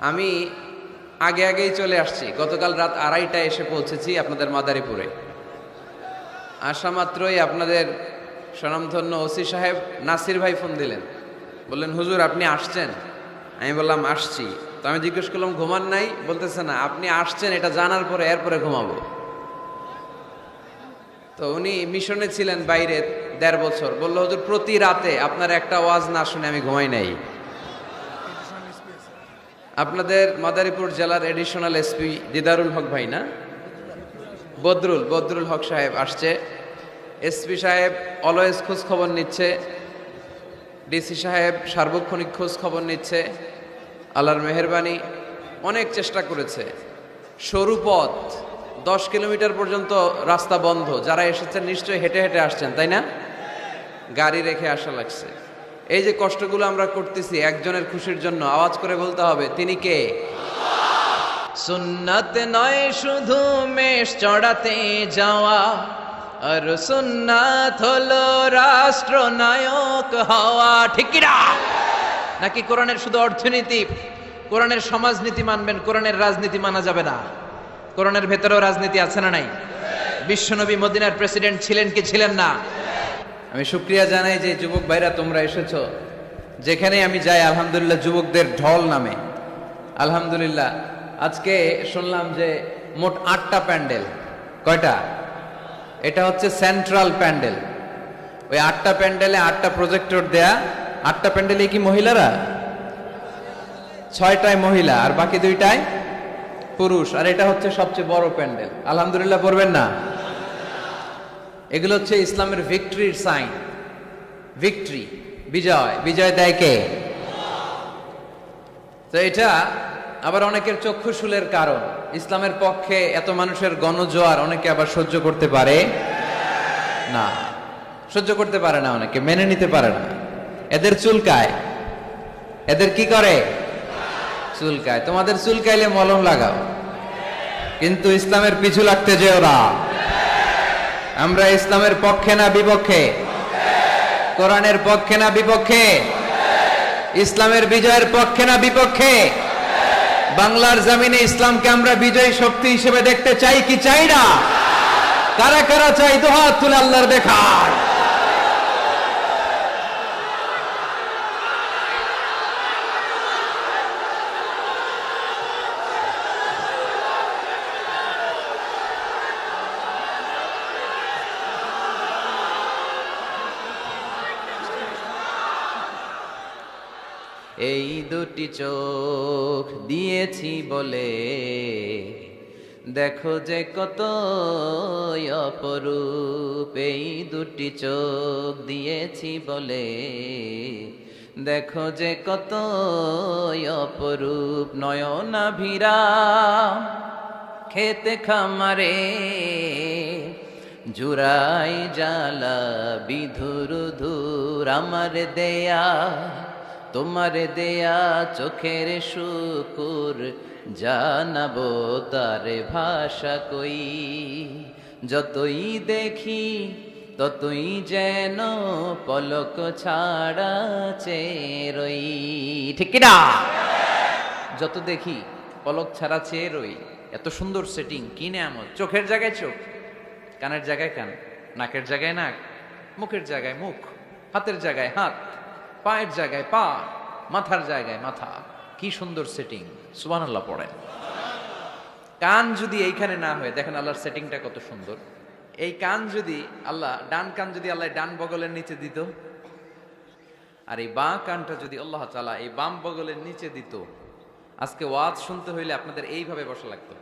আমি আগে আগেই চলে আসছি, গতকাল রাত 2:30টায় এসে পৌঁছেছি আপনাদের মাদারীপুরে। আসা মাত্রই আপনাদের স্বনামধন্য ওসি সাহেব নাসির ভাই ফোন দিলেন, বললেন হুজুর আপনি আসছেন? আমি বললাম আসছি। তো আমি জিজ্ঞেস করলাম ঘুমান নাই? বলতেছে না, আপনি আসছেন এটা জানার পরে এরপরে ঘুমাবো। তো উনি মিশনে ছিলেন বাইরে 1.5 বছর। বললো হুজুর প্রতি রাতে আপনার একটা ওয়াজ না শুনে আমি ঘুমাই নাই। আপনাদের মাদারীপুর জেলার এডিশনাল এসপি দিদারুল হক ভাই না, বদরুল হক সাহেব আসছে। এসপি সাহেব অলওয়েজ খোঁজ খবর নিচ্ছে, ডিসি সাহেব সার্বক্ষণিক খোঁজ খবর নিচ্ছে। আল্লাহর মেহেরবানি, অনেক চেষ্টা করেছে। সরু পথ, 10 কিলোমিটার পর্যন্ত রাস্তা বন্ধ। যারা এসেছেন নিশ্চয়ই হেঁটে হেঁটে আসছেন, তাই না? গাড়ি রেখে আসা লাগছে। এই যে কষ্টগুলো আমরা করতেছি একজনের খুশির জন্য, আওয়াজ করে বলতে হবে তিনি কে? সুন্নাত নয় শুধু মেষ চড়াতে যাওয়া, আর সুন্নাত হলো রাষ্ট্রনায়ক হওয়া। ঠিক কি না? নাকি কোরআনের শুধু অর্থনীতি, কোরআনের সমাজনীতি মানবেন, কোরআনের রাজনীতি মানা যাবে না? কোরআনের ভেতরেও রাজনীতি আছে না নাই? বিশ্বনবী মদিনার প্রেসিডেন্ট ছিলেন কি ছিলেন না? আমি শুকরিয়া জানাই যে যুবক ভাইরা তোমরা এসেছো। যেখানে আমি যাই আলহামদুলিল্লাহ যুবকদের ঢল নামে। আলহামদুলিল্লাহ আজকে শুনলাম যে মোট 8টা প্যান্ডেল। কয়টা? এটা হচ্ছে সেন্ট্রাল প্যান্ডেল। ওই 8টা প্যান্ডেলে 8টা প্রজেক্টর দেয়া। 8টা প্যান্ডেলে কি মহিলারা? 6টায় মহিলা আর বাকি 2টায় পুরুষ। আর এটা হচ্ছে সবচেয়ে বড় প্যান্ডেল। আলহামদুলিল্লাহ পড়বেন না? এগুলো হচ্ছে ইসলামের ভিক্টরির সাইন। ভিক্টরি, বিজয়। বিজয় দেয় কে? তো এটা আবার অনেকের চক্ষুশূলের কারণ। ইসলামের পক্ষে এত মানুষের গণজোয়ার অনেকে আবার সহ্য করতে পারে না, সহ্য করতে পারে না, অনেকে মেনে নিতে পারে না। এদের চুলকায়। এদের কি করে? চুলকায়। তোমাদের চুলকাইলে মলম লাগাও, কিন্তু ইসলামের পিছু লাগতে যেও না। আমরা ইসলামের পক্ষে না বিপক্ষে? কোরআনের পক্ষে না বিপক্ষে? ইসলামের বিজয়ের পক্ষে না বিপক্ষে? বাংলার জমিনে ইসলামকে আমরা বিজয়ী শক্তি হিসেবে দেখতে চাই কি চাই না? কারা কারা চাই দুহাত তুলে আল্লাহর দেখায়। এই দুটি চোখ দিয়েছি বলে দেখো যে কত অপরূপ। এই দুটি চোখ দিয়েছি বলে দেখো যে কত অপরূপ। নয়নাভিরা খেতে খামারে জুড়াই জ্বালা বিধুর ধুর। আমার দেয়া তোমার দেয়া চোখের শুকুর জানাবো তার ভাষা কই। যতই দেখি ততই যেন পলক ছাড়া চেয়ে রই। ঠিক কি না? যত দেখি পলক ছাড়া চেয়ে রই। এত সুন্দর সেটিং, কি নেয়ামত! চোখের জায়গায় চোখ, কানের জায়গায় কান, নাকের জায়গায় নাক, মুখের জায়গায় মুখ, হাতের জায়গায় হাত, পায়ের জায়গায় পা, মাথার জায়গায় মাথা। কি সুন্দর সেটিং! সুবহানাল্লাহ পড়েন। কান যদি এইখানে না হয়, দেখেন আল্লাহর সেটিংটা কত সুন্দর। এই কান যদি আল্লাহ, ডান কান যদি আল্লাহ ডান বগলের নিচে দিত, আর এই বাঁ কানটা যদি আল্লাহ তাআলা এই বাম বগলের নিচে দিত, আজকে ওয়াজ শুনতে হইলে আপনাদের এইভাবে বসা লাগতো।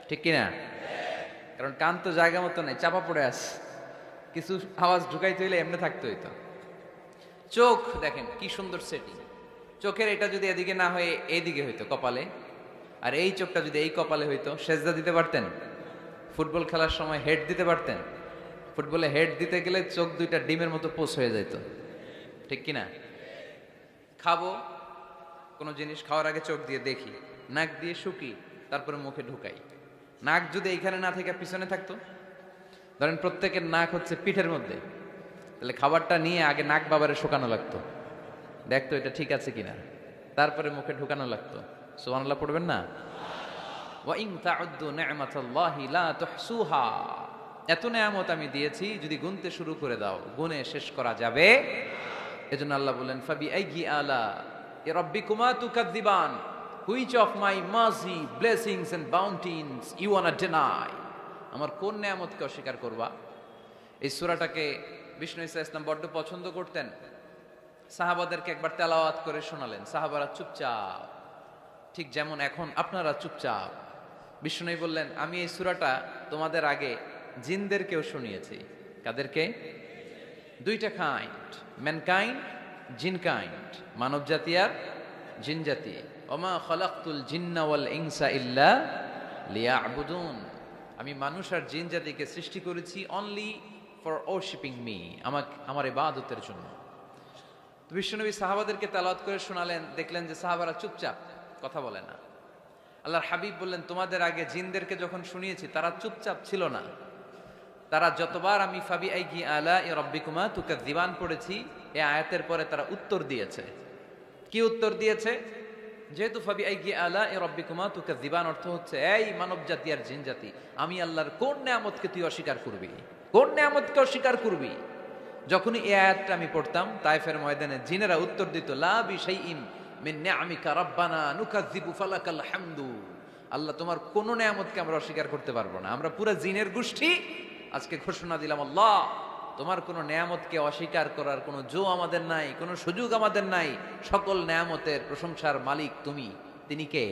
ঠিক কিনা? কারণ কান তো জায়গা মতো নাই, চাপা পড়ে আছে। কিছু আওয়াজ ঢুকাইতে হইলে এমনি থাকতে হইতো। চোখ দেখেন কি সুন্দর সেটিং। চোখের এটা যদি এদিকে না হয়ে এইদিকে হইতো কপালে, আর এই চোখটা যদি এই কপালে হইতো, সেজদা দিতে পারতেন? ফুটবল খেলার সময় হেড দিতে পারতেন? ফুটবলে হেড দিতে গেলে চোখ দুইটা ডিমের মতো পোষ হয়ে যেত। ঠিক কিনা? খাবো কোনো জিনিস, খাওয়ার আগে চোখ দিয়ে দেখি, নাক দিয়ে শুকি, তারপরে মুখে ঢুকাই। নাক যদি এইখানে না থেকে পিছনে থাকতো, ধরেন প্রত্যেকের নাক হচ্ছে পিঠের মধ্যে, তাহলে খাবারটা নিয়ে আগে নাক বাবারে শুকানো লাগতো, দেখতো এটা ঠিক আছে কিনা। তারপরে মুখে ঢুকানো লাগতো। সুবহানাল্লাহ পড়বেন না? ওয়া ইন তাউদ্দু নি'মাতাল্লাহি লা তুহসুহা, এত নেয়ামত আমি দিয়েছি, যদি গুনতে শুরু করে দাও গুনে শেষ করা যাবে। এজন্য আল্লাহ বলেন ফাবি আইয়ি আলা রাব্বিকুমা তুকাযযিবান, which of my mercy blessings and bounties you wanna deny, আমার কোন নেয়ামতকে অস্বীকার করবা। এই সূরাটাকে বিষ্ণু ঈসা ইসলাম বড্ড পছন্দ করতেন। সাহাবাদেরকে একবার তেলাওয়াত করে শোনালেন, সাহাবারা চুপচাপ, ঠিক যেমন এখন আপনারা চুপচাপ। বিষ্ণু বললেন আমি এই সূরাটা তোমাদের আগে জিনদেরকেও শুনিয়েছি। কাদেরকে? দুইটা কাইন্ড, ম্যানকাইন্ড, জিন কাইন্ড, মানব জাতি আর জিন জাতি। ওমা খালাকতুল জিন্না ওয়াল ইনসা ইল্লা লিয়াবুদুন, আমি মানুষ আর জিন জাতিকে সৃষ্টি করেছি অনলি ফর ওরশিপিং মি, আমার ইবাদতের জন্য। তো বিশ্বনবী সাহাবাদেরকে তেলাওয়াত করে শোনালেন, দেখলেন যে সাহাবারা চুপচাপ, কথা বলে না। আল্লাহর হাবিব বললেন তোমাদের আগে জিনদেরকে যখন শুনিয়েছি তারা চুপচাপ ছিল না, তারা যতবার আমি ফাবি আইয়ি আলা রাব্বিকুমা তুকাযযিবান পড়েছি এই আয়াতের পরে তারা উত্তর দিয়েছে। কি উত্তর দিয়েছে? যেহেতু ফাবি আইয়ি আলা রাব্বিকুমা তুকাযযিবান অর্থ হচ্ছে এই মানব জাতি আর জিন জাতি, আমি আল্লাহর কোন নিয়ামতকে তুই অস্বীকার করবি, কোন নিয়ামতকে অস্বীকার করবি। যখনই এই আয়াতটা আমি পড়তাম তায়েফের ময়দানে জিনেরা উত্তর দিত লা বিশাইইন মিন নিআমিকা রাব্বানা নুকাযযিবু ফালাকাল হামদু, আল্লাহ তোমার কোন নিয়ামতকে আমরা অস্বীকার করতে পারবো না। আমরা পুরো জিনের গোষ্ঠী আজকে ঘোষণা দিলাম আল্লাহ তোমার কোন নিয়ামতকে অস্বীকার করার কোনো জো আমাদের নাই, কোনো সুযোগ আমাদের নাই। সকল নিয়ামতের প্রশংসার মালিক তুমি। তিনি কে?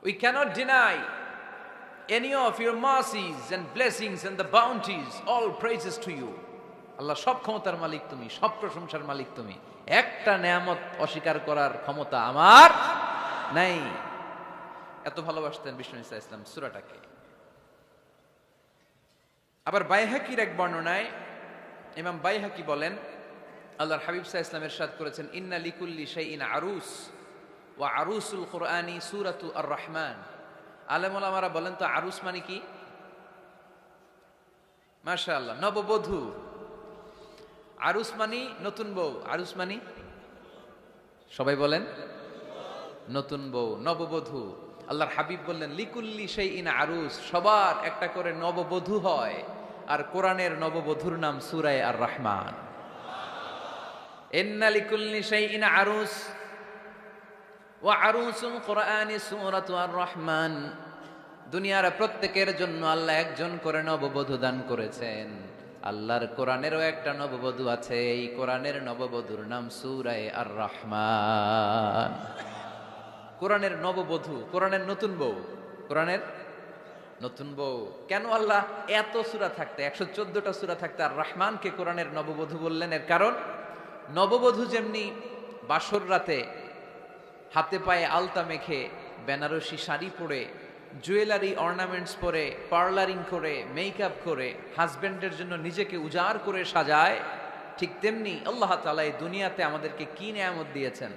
We cannot deny any of your mercies and blessings and the bounties, all praises to you. আল্লাহ সব ক্ষমতার মালিক তুমি, সব প্রশংসার মালিক তুমি, একটা নিয়ামত অস্বীকার করার ক্ষমতা আমার নাই। এত ভালোবাসতেন বিষ্ণু ঈসা ইসলাম সূরাটাকে। আবার বাইহাকির এক বর্ণনায় ইমাম বাইহাকি বলেন আল্লাহর হাবিব সাল্লাল্লাহু আলাইহি ওয়াসাল্লাম ইরশাদ করেছেন ইন্না লিকুল্লি শাইইন আরুস ওয়া আরুসুল কুরআনি সূরাতু আর রহমান। আলেম ওলামারা বলেন তো আরুস মানে কি? মাশাআল্লাহ, নববধূ। আরুস মানে নতুন বউ, আরুস মানে সবাই বলেন নতুন বউ, নববধূ। আল্লাহর হাবিব বললেন লিকুল্লি শাইইন আরুস, সবার একটা করে নববধূ হয়। আর কোরআনের নববধূর নাম সূরা আর রহমান। ইন্না লিকুল্লি শাইইন আরুস ওয়া আরুসুল কুরআনি সূরাতু আর রহমান। দুনিয়ার প্রত্যেকের জন্য আল্লাহ একজন করে নববধূ দান করেছেন। আল্লাহর কোরআনেরও একটা নববধূ আছে, এই কোরআনের নববধূর নাম সূরা আর রহমান। কোরআনের নববধূ, কোরআনের নতুন বউ, কোরআনের নতুন বউ। কেন আল্লাহ এত সূরা থাকতে, 114টা সূরা থাকতে আর রহমানকে কোরআনের নববধূ বললেন? এর কারণ নববধূ যেমনি বাসর রাতে হাতে পায়ে আলতা মেখে, বেনারসি শাড়ি পরে, জুয়েলারি অর্নামেন্টস পরে, পার্লারিং করে, মেকআপ করে হাজবেন্ডের জন্য নিজেকে উজাড় করে সাজায়, ঠিক তেমনি আল্লাহ তাআলা এই দুনিয়াতে আমাদেরকে কি নিয়ামত দিয়েছেন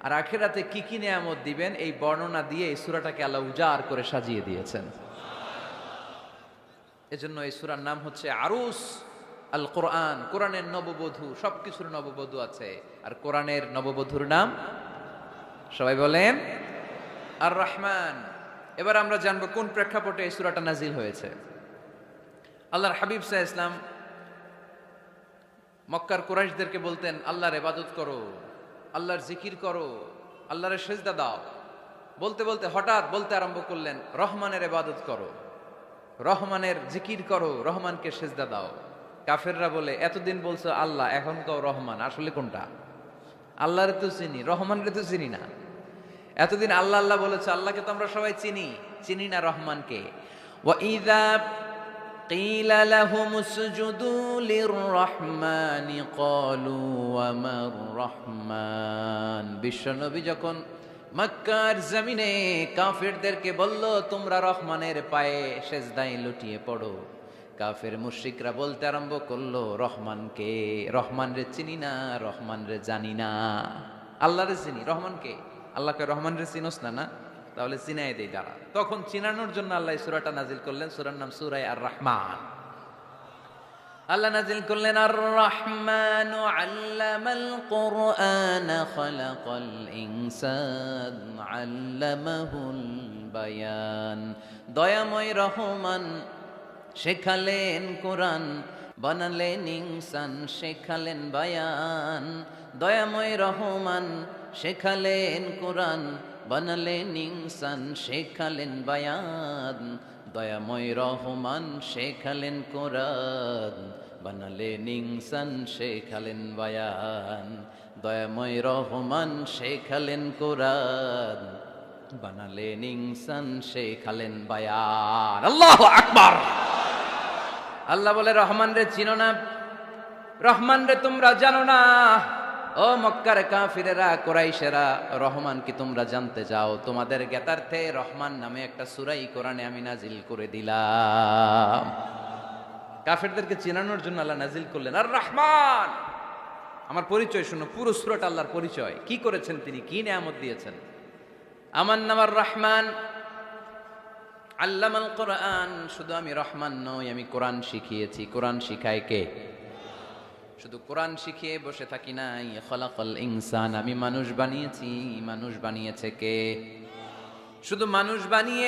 আর আখিরাতে কি কি নিয়ামত দিবেন এই বর্ণনা দিয়ে এই সূরাটাকে আল্লাহ উজাড় করে সাজিয়ে দিয়েছেন। এজন্য এই সূরার নাম হচ্ছে আরুস আল কোরআন, কোরআনের নববধূ। সবকিছুর নববধূ আছে, আর কোরআনের নববধূর নাম সবাই বলেন আর রহমান। এবার আমরা জানবো কোন প্রেক্ষাপটে এই সূরাটা নাজিল হয়েছে। আল্লাহর হাবিব সাল্লাল্লাহু আলাইহি ওয়াসাল্লাম মক্কার কুরাইশদেরকে বলতেন আল্লাহর ইবাদত করো, আল্লাহর জিকির করো, আল্লাহর সেজদা দাও। বলতে বলতে হঠাৎ বলতে আরম্ভ করলেন রহমানের ইবাদত করো, রহমানের জিকির করো, রহমানকে সেজদা দাও। কাফেররা বলে এতদিন বলছো আল্লাহ, এখন কও রহমান, আসলে কোনটা? আল্লাহরে তো চিনি, রহমানরে তো চিনি না। এতদিন আল্লাহ আল্লাহ বলেছে, আল্লাহকে তো আমরা সবাই চিনি, চিনি না রহমানকে। ওয়া ইযা কিলা লাহুম উসজুদু লিররহমানি ক্বালু ওয়া মার রহমান। বিশ্বনবী যখন মক্কার জমিনে কাফেরদেরকে বলল তোমরা রহমানের পায়ে সেজদায় লুটিয়ে পড়ো, কাফের মুশরিকরা বলতে আরম্ভ করলো রহমানকে, রহমানরে চিনি না, রহমানরে জানি না। আল্লাহরে চিনি, রহমানকে? আল্লাহকে রহমানরে চিনোস না? না, তাহলে চিনাই দেই দাঁড়া। তখন চিনানোর জন্য আল্লাহ সূরাটা নাজিল করলেন, সূরার নাম সূরা আর রহমান। আল্লাহ নাজিল করলেন আর রহমানু আল্লামাল কুরআন খালাকাল ইনসান আল্লামাহুল বায়ান। দয়াময় রহমান শেখালেন কোরআন, বানালেন ইনসান শেখালেন বায়ান। দয়াময় রহমান শেখালেন কোরআন, বানালেন ইনসান শেখালেন বায়ান। দয়াময় রহমান শেখালেন কোরআন, বানালেন ইনসান শেখালেন বায়ান। দয়াময় রহমান শেখালেন কোরআন, বানালেন ইনসান শেখালেন বায়ান। আল্লাহু আকবার। আল্লাহ বলে রহমান রে চিনো না, রহমান রে তোমরা জানো না। ও মক্কার কাফিরেরা, কুরাইশেরা, রহমান কি তোমরা জানতে চাও? তোমাদের জ্ঞাতার্থে রহমান নামে একটা সূরাই কোরআনে আমি নাজিল করে দিলাম। কাফিরদেরকে চেনানোর জন্য আল্লাহ নাজিল করলেন আর রহমান। আমার পরিচয় শুনো, পুরো সূরাটা আল্লাহর পরিচয়, কি করেছেন তিনি, কি নিয়ামত দিয়েছেন। আমার নাম আর রহমান, আল্লামাল কোরআন। শুধু আমি রহমান নই, আমি কোরআন শিখিয়েছি। কোরআন শিখায় কে? শুধু কোরআন শিখিয়ে বসে থাকি নাই। খলাকাল ইনসান, আমি মানুষ বানিয়েছি। মানুষ বানিয়েছে কে? শুধু মানুষ বানিয়ে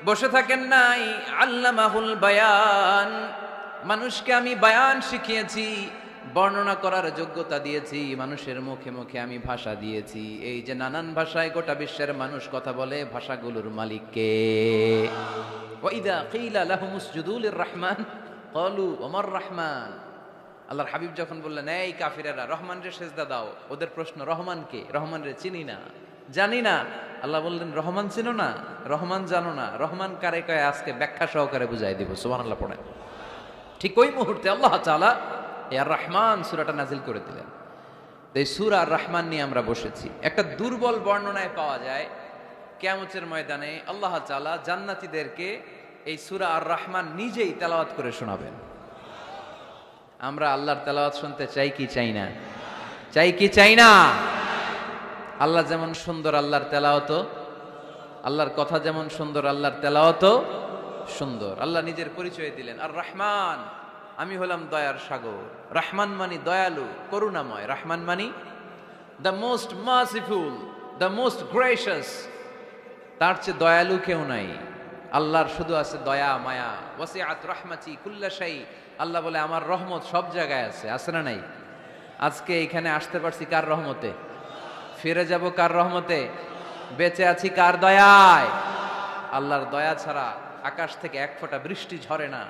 বসে থাকেন নাই, আল্লামাহুল বায়ান। মানুষকে আমি বায়ান শিখিয়েছি, বর্ণনা করার যোগ্যতা দিয়েছি। মানুষের মুখে মুখে আমি ভাষা দিয়েছি। এই যে নানান ভাষায় গোটা বিশ্বের মানুষ কথা বলে, ভাষাগুলোর মালিক কে? ওয়া ইযা কিলা লাহুম উসজুদু লিররহমান ক্বালু ওমার রহমান। আল্লাহর হাবিব যখন বললেন এই কাফিরেরা রহমান রে সেজদা দাও, ওদের প্রশ্ন রহমান কে? রহমান রে চিনি না, জানি না। আল্লাহ বললেন রহমান চিনো না, রহমান জানো না, রহমান কারে কয় আজকে ব্যাখ্যা সহকারে বুঝাই দিব। সুবহানাল্লাহ পড়ে। ঠিক ওই মুহূর্তে আল্লাহ তাআলা আর রহমান সূরাটা নাজিল করে দিলেন। এই সূরা আর রহমান নিয়ে আমরা বসেছি। একটা দুর্বল বর্ণনায় পাওয়া যায় কিয়ামতের ময়দানে আল্লাহ তাআলা জান্নাতীদেরকে এই সূরা আর রহমান নিজেই তেলাওয়াত করে শোনাবেন। আমরা আল্লাহর তেলাওয়াত শুনতে চাই কি চাই না? চাই কি চাই না? আল্লাহ যেমন সুন্দর, আল্লাহর তেলাওয়াত, আল্লাহর কথা যেমন সুন্দর, আল্লাহর তেলাওয়াত সুন্দর। আল্লাহ নিজের পরিচয় দিলেন আর রহমান, আমি হলাম দয়ার সাগর। রহমান মানি দয়ালু, করুণাময়। রহমান মানি the most merciful, the most gracious. তার চেয়ে দয়ালু কেউ নাই। আল্লাহর শুধু আছে দয়া মায়া। ওয়াসিআত রাহমাতি কুল্লা শাই। আল্লাহ বলে আমার রহমত সব জায়গায় আছে। আছে না নাই? আজকে এখানে আসতে পারছি কার রহমতে? ফিরে যাব কার রহমতে? বেঁচে আছি কার দয়ায়? আল্লাহর দয়া ছাড়া আকাশ থেকে এক ফোঁটা বৃষ্টি ঝরে না।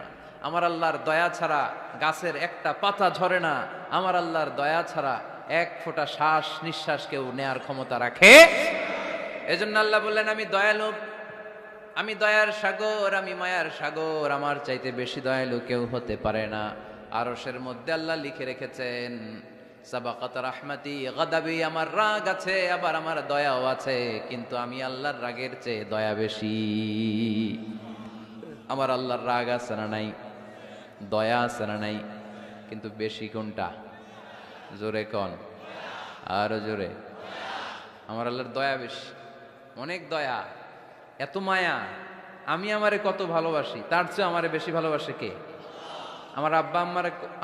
আমার আল্লাহর দয়া ছাড়া গাছের একটা পাতা ঝরে না। আমার আল্লাহর দয়া ছাড়া এক ফোঁটা শ্বাস নিঃশ্বাস কেউ নেয়ার ক্ষমতা রাখে। এজন্য আল্লাহ বললেন আমি দয়ালু, আমি দয়ার সাগর, আমি মায়ার সাগর। আমার চাইতে বেশি দয়ালু কেউ হতে পারে না। আরশের মধ্যে আল্লাহ লিখে রেখেছেন সাবাকাত রাহমাতি গাদাবি। আমার রাগ আছে, আবার আমার দয়াও আছে, কিন্তু আমি আল্লাহর রাগের চেয়ে দয়া বেশি। আমার আল্লাহর রাগ আছে না নাই? দয়া আছে না নাই? কিন্তু বেশি কোনটা? জোরে কোন? আরো জোরে। আমার আল্লাহর দয়া বেশি, অনেক দয়া, এত মায়া। আমি আমারে কত ভালোবাসি, তার চেয়ে আমারে বেশি ভালোবাসে কে? আমার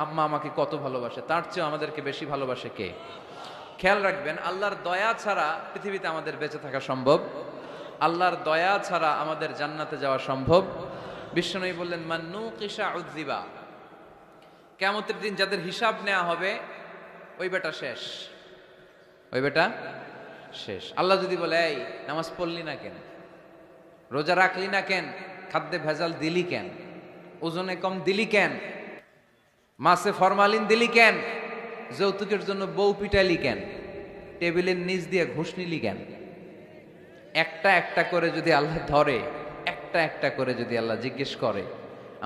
আম্মা আমাকে কত ভালোবাসে, তার চেয়ে আমাদেরকে বেশি ভালোবাসে কে? খেয়াল রাখবেন, আল্লাহর দয়া ছাড়া পৃথিবীতে আমাদের বেঁচে থাকা সম্ভব। আল্লাহর দয়া ছাড়া আমাদের জান্নাতে যাওয়া সম্ভব। বিশ্বনবী বললেন মান্নু কিসা উযিবা। কিয়ামতের দিন যাদের হিসাব নেওয়া হবে, ওই বেটা শেষ, ওই বেটা শেষ। আল্লাহ যদি বলে এই নামাজ পড়লি না কেন, রোজা রাখলি না কেন, খাদ্যে ভেজাল দিলি কেন, ওজনে কম দিলি কেন, মাছে ফরমালিন দিলি কেন, যৌতুকের জন্য বউ পিটাইলি কেন, টেবিলের নিচ দিয়ে ঘুষ নিলি কেন, একটা একটা করে যদি আল্লাহ ধরে, একটা একটা করে যদি আল্লাহ জিজ্ঞেস করে,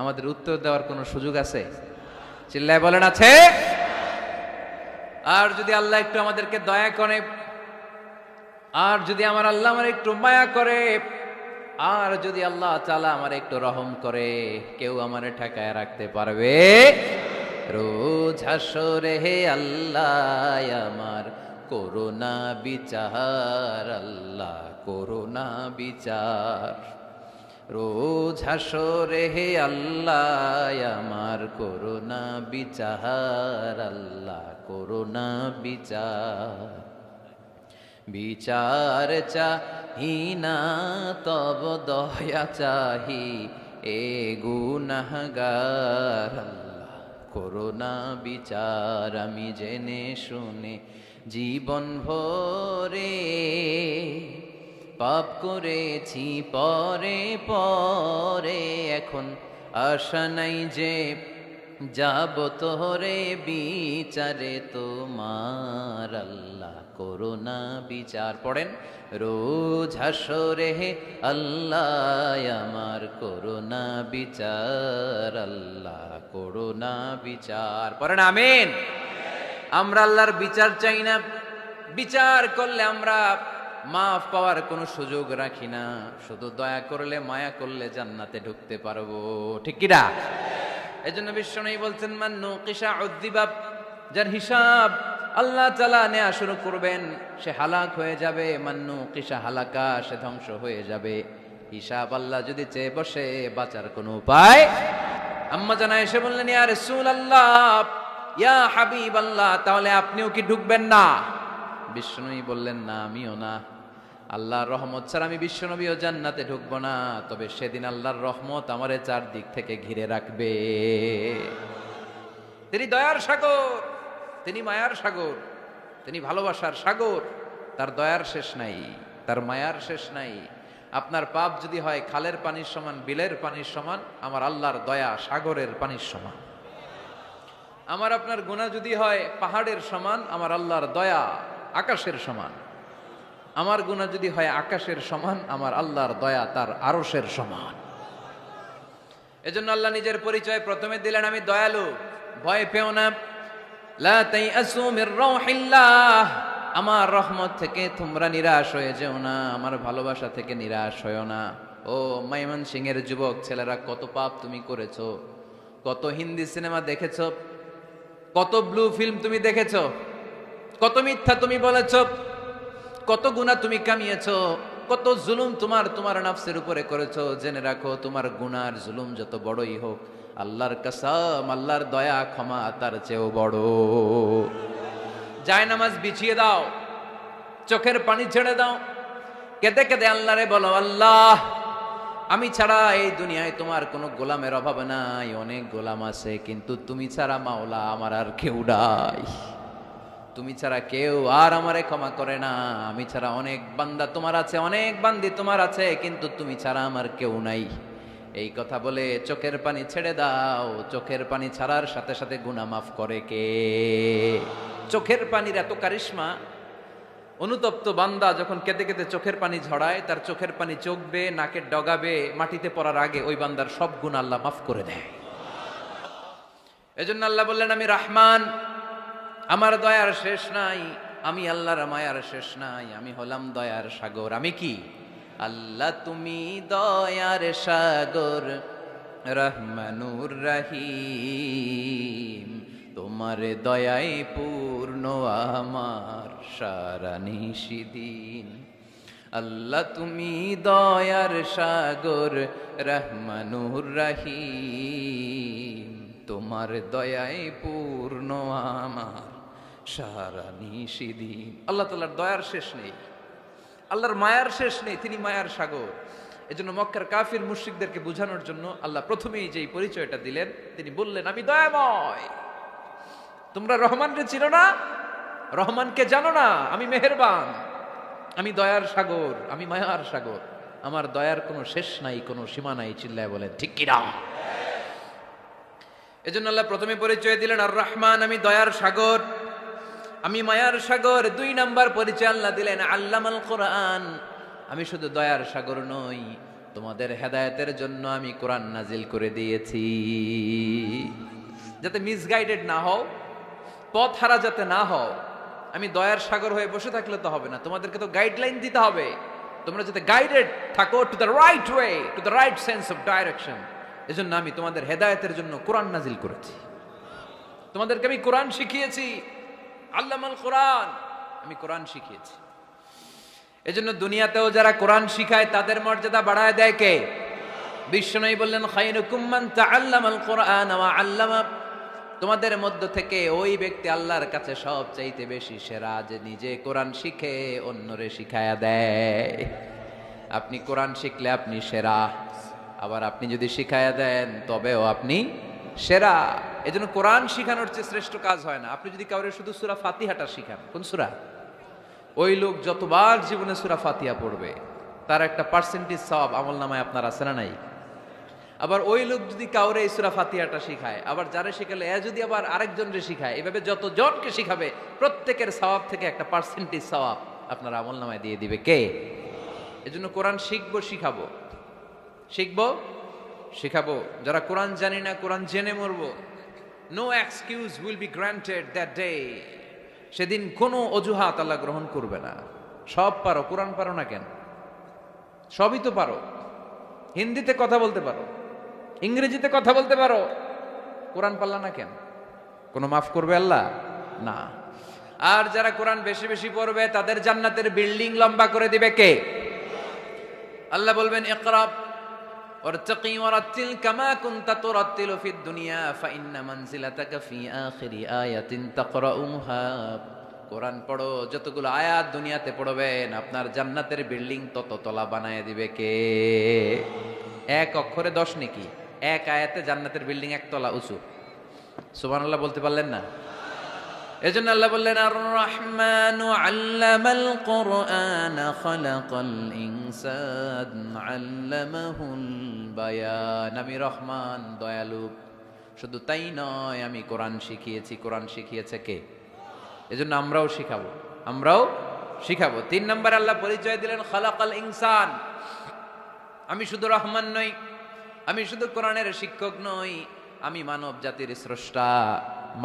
আমাদের উত্তর দেওয়ার কোনো সুযোগ আছে? চিল্লায় বলেন আছে? আর যদি আল্লাহ একটু আমাদেরকে দয়া করে, আর যদি আমার আল্লাহ আমার একটু মায়া করে, আর যদি আল্লাহ তাআলা আমার একটু রহম করে, কেউ আমারে ঠেকায় রাখতে পারবে? রোজ হাসরে হে আল্লাহ আমার করুণা বিচার, আল্লাহ করুণা বিচার। রোজ হাসরে হে আল্লাহ আমার করুণা বিচার, আল্লাহ করুণা বিচার। বিচার চাহি না তব দয়া চাহি এ গুনাহগার, আল্লাহ করুণা বিচার। আমি জেনে শুনে জীবন ভরে পাপ করেছি পরে পরে, এখন আশা নাই যে যাব তোরে বিচারে তোমার, আল্লাহ করুণা বিচার। পড়েন, রোজ হাসরে হে আল্লাহ আমার করুণা বিচার, আল্লাহ করুণা বিচার। পড়েন আমিন। আমরা আল্লাহর বিচার চাই না, বিচার করলে আমরা মাফ পাওয়ার কোনো সুযোগ রাখি না, শুধু দয়া করলে মায়া করলে জান্নাতে ঢুকতে পারবো, ঠিক কি না? এজন্য বিশ্বনবী বলছেন মান নুকিশা উযযিবা, যার হিসাব আল্লাহ তাআলা নেওয়া শুরু করবেন সে হালাক হয়ে যাবে। মান নুকিশা হালাকা, সে ধ্বংস হয়ে যাবে। হিসাব আল্লাহ যদি চেয়ে বসে বাঁচার কোনো উপায়। আম্মা জানা এসে বললেন ইয়া রাসূলুল্লাহ, ইয়া হাবিবাল্লাহ, তাহলে আপনিও কি ঢুকবেন না? বিশ্বনবী বললেন না, আমিও না। আল্লাহর রহমত ছাড়া আমি বিশ্বনবীও জান্নাতে ঢুকবো না, তবে সেদিন আল্লাহর রহমত আমারে চারদিক থেকে ঘিরে রাখবে। তিনি দয়ার সাগর, তিনি মায়ার সাগর, তিনি ভালোবাসার সাগর। তার দয়ার শেষ নাই, তার মায়ার শেষ নাই। আপনার পাপ যদি হয় খালের পানির সমান, বিলের পানির সমান, আমার আল্লাহর দয়া সাগরের পানির সমান। আমার আপনার গুনাহ যদি হয় পাহাড়ের সমান, আমার আল্লাহর দয়া আকাশের সমান। আমার গুনাহ যদি হয় আকাশের সমান, আমার আল্লাহর দয়া তার আরশের সমান। এজন্য আল্লাহ নিজের পরিচয় প্রথমে দিলেন, আমি দয়ালু, ভয় পেও না। লা তাইআসু মির রাউহিল্লাহ, আমার রহমত থেকে তোমরা নিরাশ হয়ে যেও না, আমার ভালোবাসা থেকে নিরাশ হয়ো না। ও ময়মনসিংহের যুবক ছেলেরা, কত পাপ তুমি করেছো, কত হিন্দি সিনেমা দেখেছো, কত ব্লু ফিল্ম তুমি দেখেছো, কত মিথ্যা তুমি বলেছো, কত গুনাহ তুমি কামিয়েছো, কত জুলুম তোমার নাফসের উপরে করেছো। জেনে রাখো, তোমার গুনার জুলুম যত বড়ই হোক, আল্লাহর কসম, আল্লাহর দয়া ক্ষমা তার চেয়েও বড়। যায় নামাজ বিছিয়ে দাও, চোখের পানি ছেড়ে দাও, কেঁদে কেঁদে আল্লাহরে বলো, আল্লাহ আমি ছাড়া এই দুনিয়ায় তোমার কোনো গোলামের অভাব নাই, অনেক গোলাম আছে, কিন্তু তুমি ছাড়া মাওলা আমার আর কেউ নাই। তুমি ছাড়া কেউ আর আমারে ক্ষমা করে না। আমি ছাড়া অনেক বান্দা তোমার আছে, অনেক বান্দি তোমার আছে, কিন্তু তুমি ছাড়া আমার কেউ নাই। এই কথা বলে চোখের পানি ছেড়ে দাও। চোখের পানি ছাড়ার সাথে সাথে গুনাহ মাফ করে কে? চোখের পানির এত কারিশমা, অনুতপ্ত বান্দা যখন কেঁদে কেঁদে চোখের পানি ঝরায়, তার চোখের পানি চোখ বেয়ে নাকের ডগাবে মাটিতে পড়ার আগে ওই বান্দার সব গুনাহ আল্লাহ মাফ করে দেয়। এজন্য আল্লাহ বললেন, আমি রহমান, আমার দয়ার শেষ নাই। আমি আল্লাহর মায়ার শেষ নাই। আমি হলাম দয়ার সাগর। আমি কি? আল্লাহ তুমি দয়ার সাগর, রহমানুর রহিম, তোমার দয়ায় পূর্ণ আমার সারা নিশিদিন। আল্লাহ তুমি দয়ার সাগর, রহমানুর রহিম, তোমার দয়ায় পূর্ণ আমার সারা নিশিদিন। আল্লাহ তাআলার দয়ার শেষ নেই, আল্লাহর মায়ার শেষ নেই, তিনি মায়ার সাগর। এজন্য মক্কার কাফির মুশরিকদেরকে বোঝানোর জন্য আল্লাহ প্রথমেই যেই পরিচয়টা দিলেন, তিনি বললেন, আমি দয়াময়। তোমরা রহমানকে চিনো না, রহমানকে জানো না, আমি মেহেরবান, আমি দয়ার সাগর, আমি মায়ার সাগর। আমার দয়ার কোনো শেষ নাই, কোনো সীমা নাই। চিল্লায় বলেন ঠিক কিনা? এজন্য আল্লাহ প্রথমে পরিচয় দিলেন আর রহমান, আমি দয়ার সাগর, আমি মায়ার সাগর। 2 নাম্বার পরিচয় আল্লাহ দিলেন আল্লামাল কোরআন, আমি শুধু দয়ার সাগর নই, তোমাদের হেদায়েতের জন্য আমি কোরআন নাজিল করে দিয়েছি, যাতে মিসগাইডেড না হও, পথ হারা যাতে না হও। আমি দয়ার সাগর হয়ে বসে থাকলে তো হবে না, তোমাদেরকে তো গাইডলাইন দিতে হবে, তোমরা যাতে গাইডেড থাকো to the right way, to the right sense of direction. এজন্য আমি তোমাদের হেদায়েতের জন্য কোরআন নাজিল করেছি, তোমাদেরকে আমি কোরআন শিখিয়েছি। আল্লামাল কোরআন, আমি কোরআন শিখিয়েছি। এজন্য দুনিয়াতেও যারা কোরআন শিখায় তাদের মর্যাদা বাড়ায় দেয় কে? বিশ্বনবী বললেন, খায়রুকুম মান তাআল্লামাল কুরআন ওয়া আল্লামা, তোমাদের মধ্য থেকে ওই ব্যক্তি আল্লাহর কাছে সবচাইতে বেশি সেরা যে নিজে কোরআন শিখে অন্যরে শিখায়া দেয়। আপনি কোরআন শিখলে আপনি সেরা, আবার আপনি যদি শিখায়া দেন তবেও আপনি সেরা। এজন্য কোরআন শিখানোর চেয়ে শ্রেষ্ঠ কাজ হয় না। আপনি যদি কাউরে শুধু সূরা ফাতিহাটা শিখান, কোন সূরা, ওই লোক যতবার জীবনে সূরা ফাতিহা পড়বে তার একটা পার্সেন্টেজ সওয়াব আমলনামায় আপনার আছে না নাই? আবার ওই লোক যদি কাউরে এই সূরা ফাতিহাটা শিখায়, আবার যারা শিখালে এ যদি আবার আরেকজনকে শিখায়, এভাবে যত জনকে শিখাবে প্রত্যেকের সওয়াব থেকে একটা পার্সেন্টেজ সওয়াব আপনার আমলনামায় দিয়ে দিবে কে? এজন্য কোরআন শিখবো, শিখাবো, শিখবো, শিখাবো। যারা কোরআন জানি না, কোরআন জেনে মরবো। No excuse will be granted that day. সেদিন কোনো অজুহাত আল্লাহ গ্রহণ করবে না। সব পারো, কোরআন পারো না কেন? সবই তো পারো। হিন্দিতে কথা বলতে পারো, ইংরেজিতে কথা বলতে পারো, কোরআন পারলা না কেন? কোনো মাফ করবে আল্লাহ? না। আর যারা কোরআন বেশি বেশি পড়বে তাদের জান্নাতের বিল্ডিং লম্বা করে দিবে কে? আল্লাহ বলবেন, ইকরা ওয়ারতাকি ওয়ারাতিল কামা কুনতা তুরাতিলু ফিদ দুনিয়া ফাইন্না মানজিলাতাকা ফি আখিরি আয়াতিন তাকরাউহা। কোরআন পড়ো, যতগুলো আয়াত দুনিয়াতে পড়বেন আপনার জান্নাতের বিল্ডিং তত তলা বানায় দিবে কে? এক অক্ষরে 10 নেকি, এক আয়াতে জান্নাতের বিল্ডিং একতলা উঁচু। সুবহানাল্লাহ বলতে পারলেন না? এজন্য আল্লাহ বললেন, আর রহমানু আল্লামাল কুরআন খালাকাল ইনসান আল্লামাহুল বায়ান। আমি রহমান, দয়ালু। শুধু তাই নয়, আমি কোরআন শিখিয়েছি। কোরআন শিখিয়েছে কে? এজন্য আমরাও শিখাবো, আমরাও শিখাবো। 3 নম্বর আল্লাহ পরিচয় দিলেন খালাকাল ইনসান। আমি শুধু রহমান নই, আমি শুধু কোরআনের শিক্ষক নই, আমি মানব জাতির স্রষ্টা।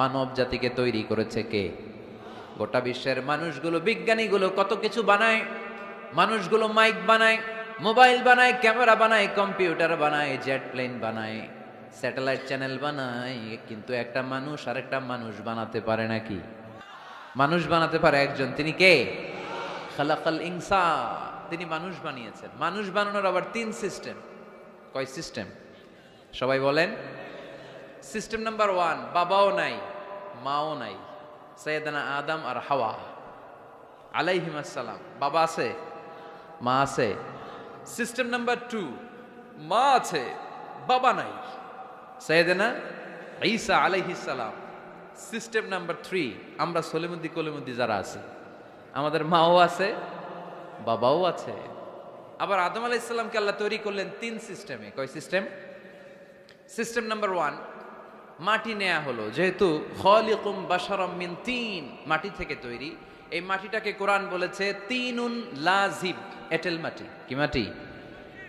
মানব জাতিকে তৈরি করেছে কে? গোটা বিশ্বের মানুষগুলো, বিজ্ঞানীগুলো কত কিছু বানায়। মানুষগুলো মাইক বানায়, মোবাইল বানায়, ক্যামেরা বানায়, কম্পিউটার বানায়, জেট প্লেন বানায়, স্যাটেলাইট চ্যানেল বানায়, কিন্তু একটা মানুষ আর একটা মানুষ বানাতে পারে নাকি? মানুষ বানাতে পারে একজন, তিনি কে? খালাকাল ইনসান। তিনি মানুষ বানিয়েছেন। মানুষ বানানোর আবার 3 সিস্টেম। কয় সিস্টেম? সবাই বলেন। সিস্টেম নাম্বার 1, বাবাও নাই, মাও নাই। সাইয়েদানা আদম আর হাওয়া আলাইহিস সালাম, বাবা আছে, মা আছে। সিস্টেম নাম্বার 2, মা আছে, বাবা নাই, সাইয়েদানা ঈসা আলাইহিস সালাম। সিস্টেম নাম্বার 3, আমরা সলিমুদ্দি কলিমুদ্দি যারা আছে, আমাদের মাও আছে, বাবাও আছে। আবার আদম আলাইহিস সালামকে আল্লাহ তৈরি করলেন 3 সিস্টেমে। কয় সিস্টেম? সিস্টেম নাম্বার 1, মাটি নেয়া হলো। যেহেতু খালিকুম বাশারাম মিন তিন, মাটি থেকে তৈরি। এই মাটিটাকে কোরআন বলেছে তিনুন লাজিব, এঁটেল মাটি। কি মাটি?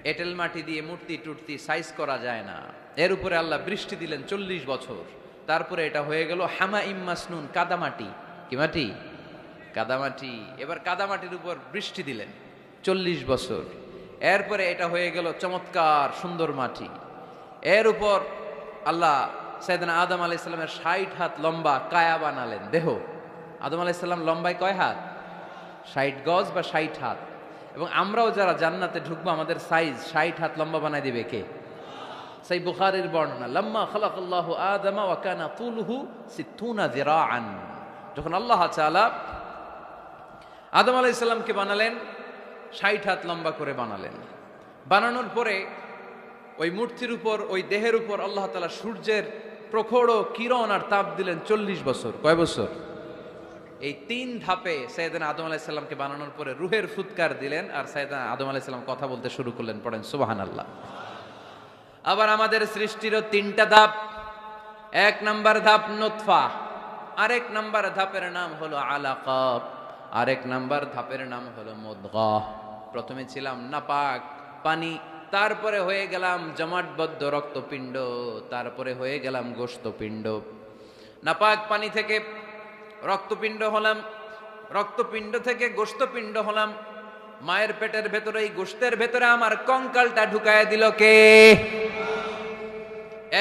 এঁটেল মাটি দিয়ে মূর্তি টুর্তি সাইজ করা যায় না। এর উপরে আল্লাহ বৃষ্টি দিলেন 40 বছর। তারপরে এটা হয়ে গেল হামাইম মাসনুন, কাদামাটি। কি মাটি? কাদামাটি। এবার কাদামাটির উপর বৃষ্টি দিলেন 40 বছর। এরপরে এটা হয়ে গেল চমৎকার সুন্দর মাটি। এর উপর আল্লাহ সাইয়েদনা আদম আলাইহিস সালামের 60 হাত লম্বা কায়া বানালেন, দেহ। আদম আলাইহিস সালাম লম্বায় কয় হাত? 60 গজ বা 60 হাত। এবং আমরাও যারা জান্নাতে ঢুকবো আমাদের সাইজ 60 হাত লম্বা বানাই দিবে কে? সেই বুখারীর বর্ণনা, লাম্মা খালাকাল্লাহু আদম ওয়া কানা তুলুহু 60 যিরাআন। যখন আল্লাহ তাআলা আদম আলাইহিস সালামকে বানালেন 60 হাত লম্বা করে বানালেন। বানানোর পরে ওই মূর্তির উপর, ওই দেহের উপর আল্লাহ তাআলা সূর্যের প্রখর কিরণ আর তাপ দিলেন 40 বছর। কয় বছর? এই 3 ধাপে সাইয়েদনা আদম আলাইহিস সালামকে বানানোর পরে রূহের ফুৎকার দিলেন, আর সাইয়েদনা আদম আলাইহিস সালাম কথা বলতে শুরু করলেন। পড়েন সুবহানাল্লাহ। আবার আমাদের সৃষ্টিরও 3টা ধাপ। 1 নাম্বার ধাপ নুতফা, আরেক নাম্বার ধাপের নাম হলো আলাকা, আরেক নাম্বার ধাপের নাম হলো মুদগাহ। প্রথমে ছিলাম নাপাক পানি, তারপরে হয়ে গেলাম জমাটবদ্ধ রক্তপিণ্ড, তারপরে হয়ে গেলাম গোশতপিণ্ড। নাপাক পানি থেকে রক্তপিণ্ড হলাম, রক্তপিণ্ড থেকে গোশতপিণ্ড হলাম। মায়ের পেটের ভেতরে, এই গোশতের ভেতরে আমার কঙ্কালটা ঢুকায় দিল কে?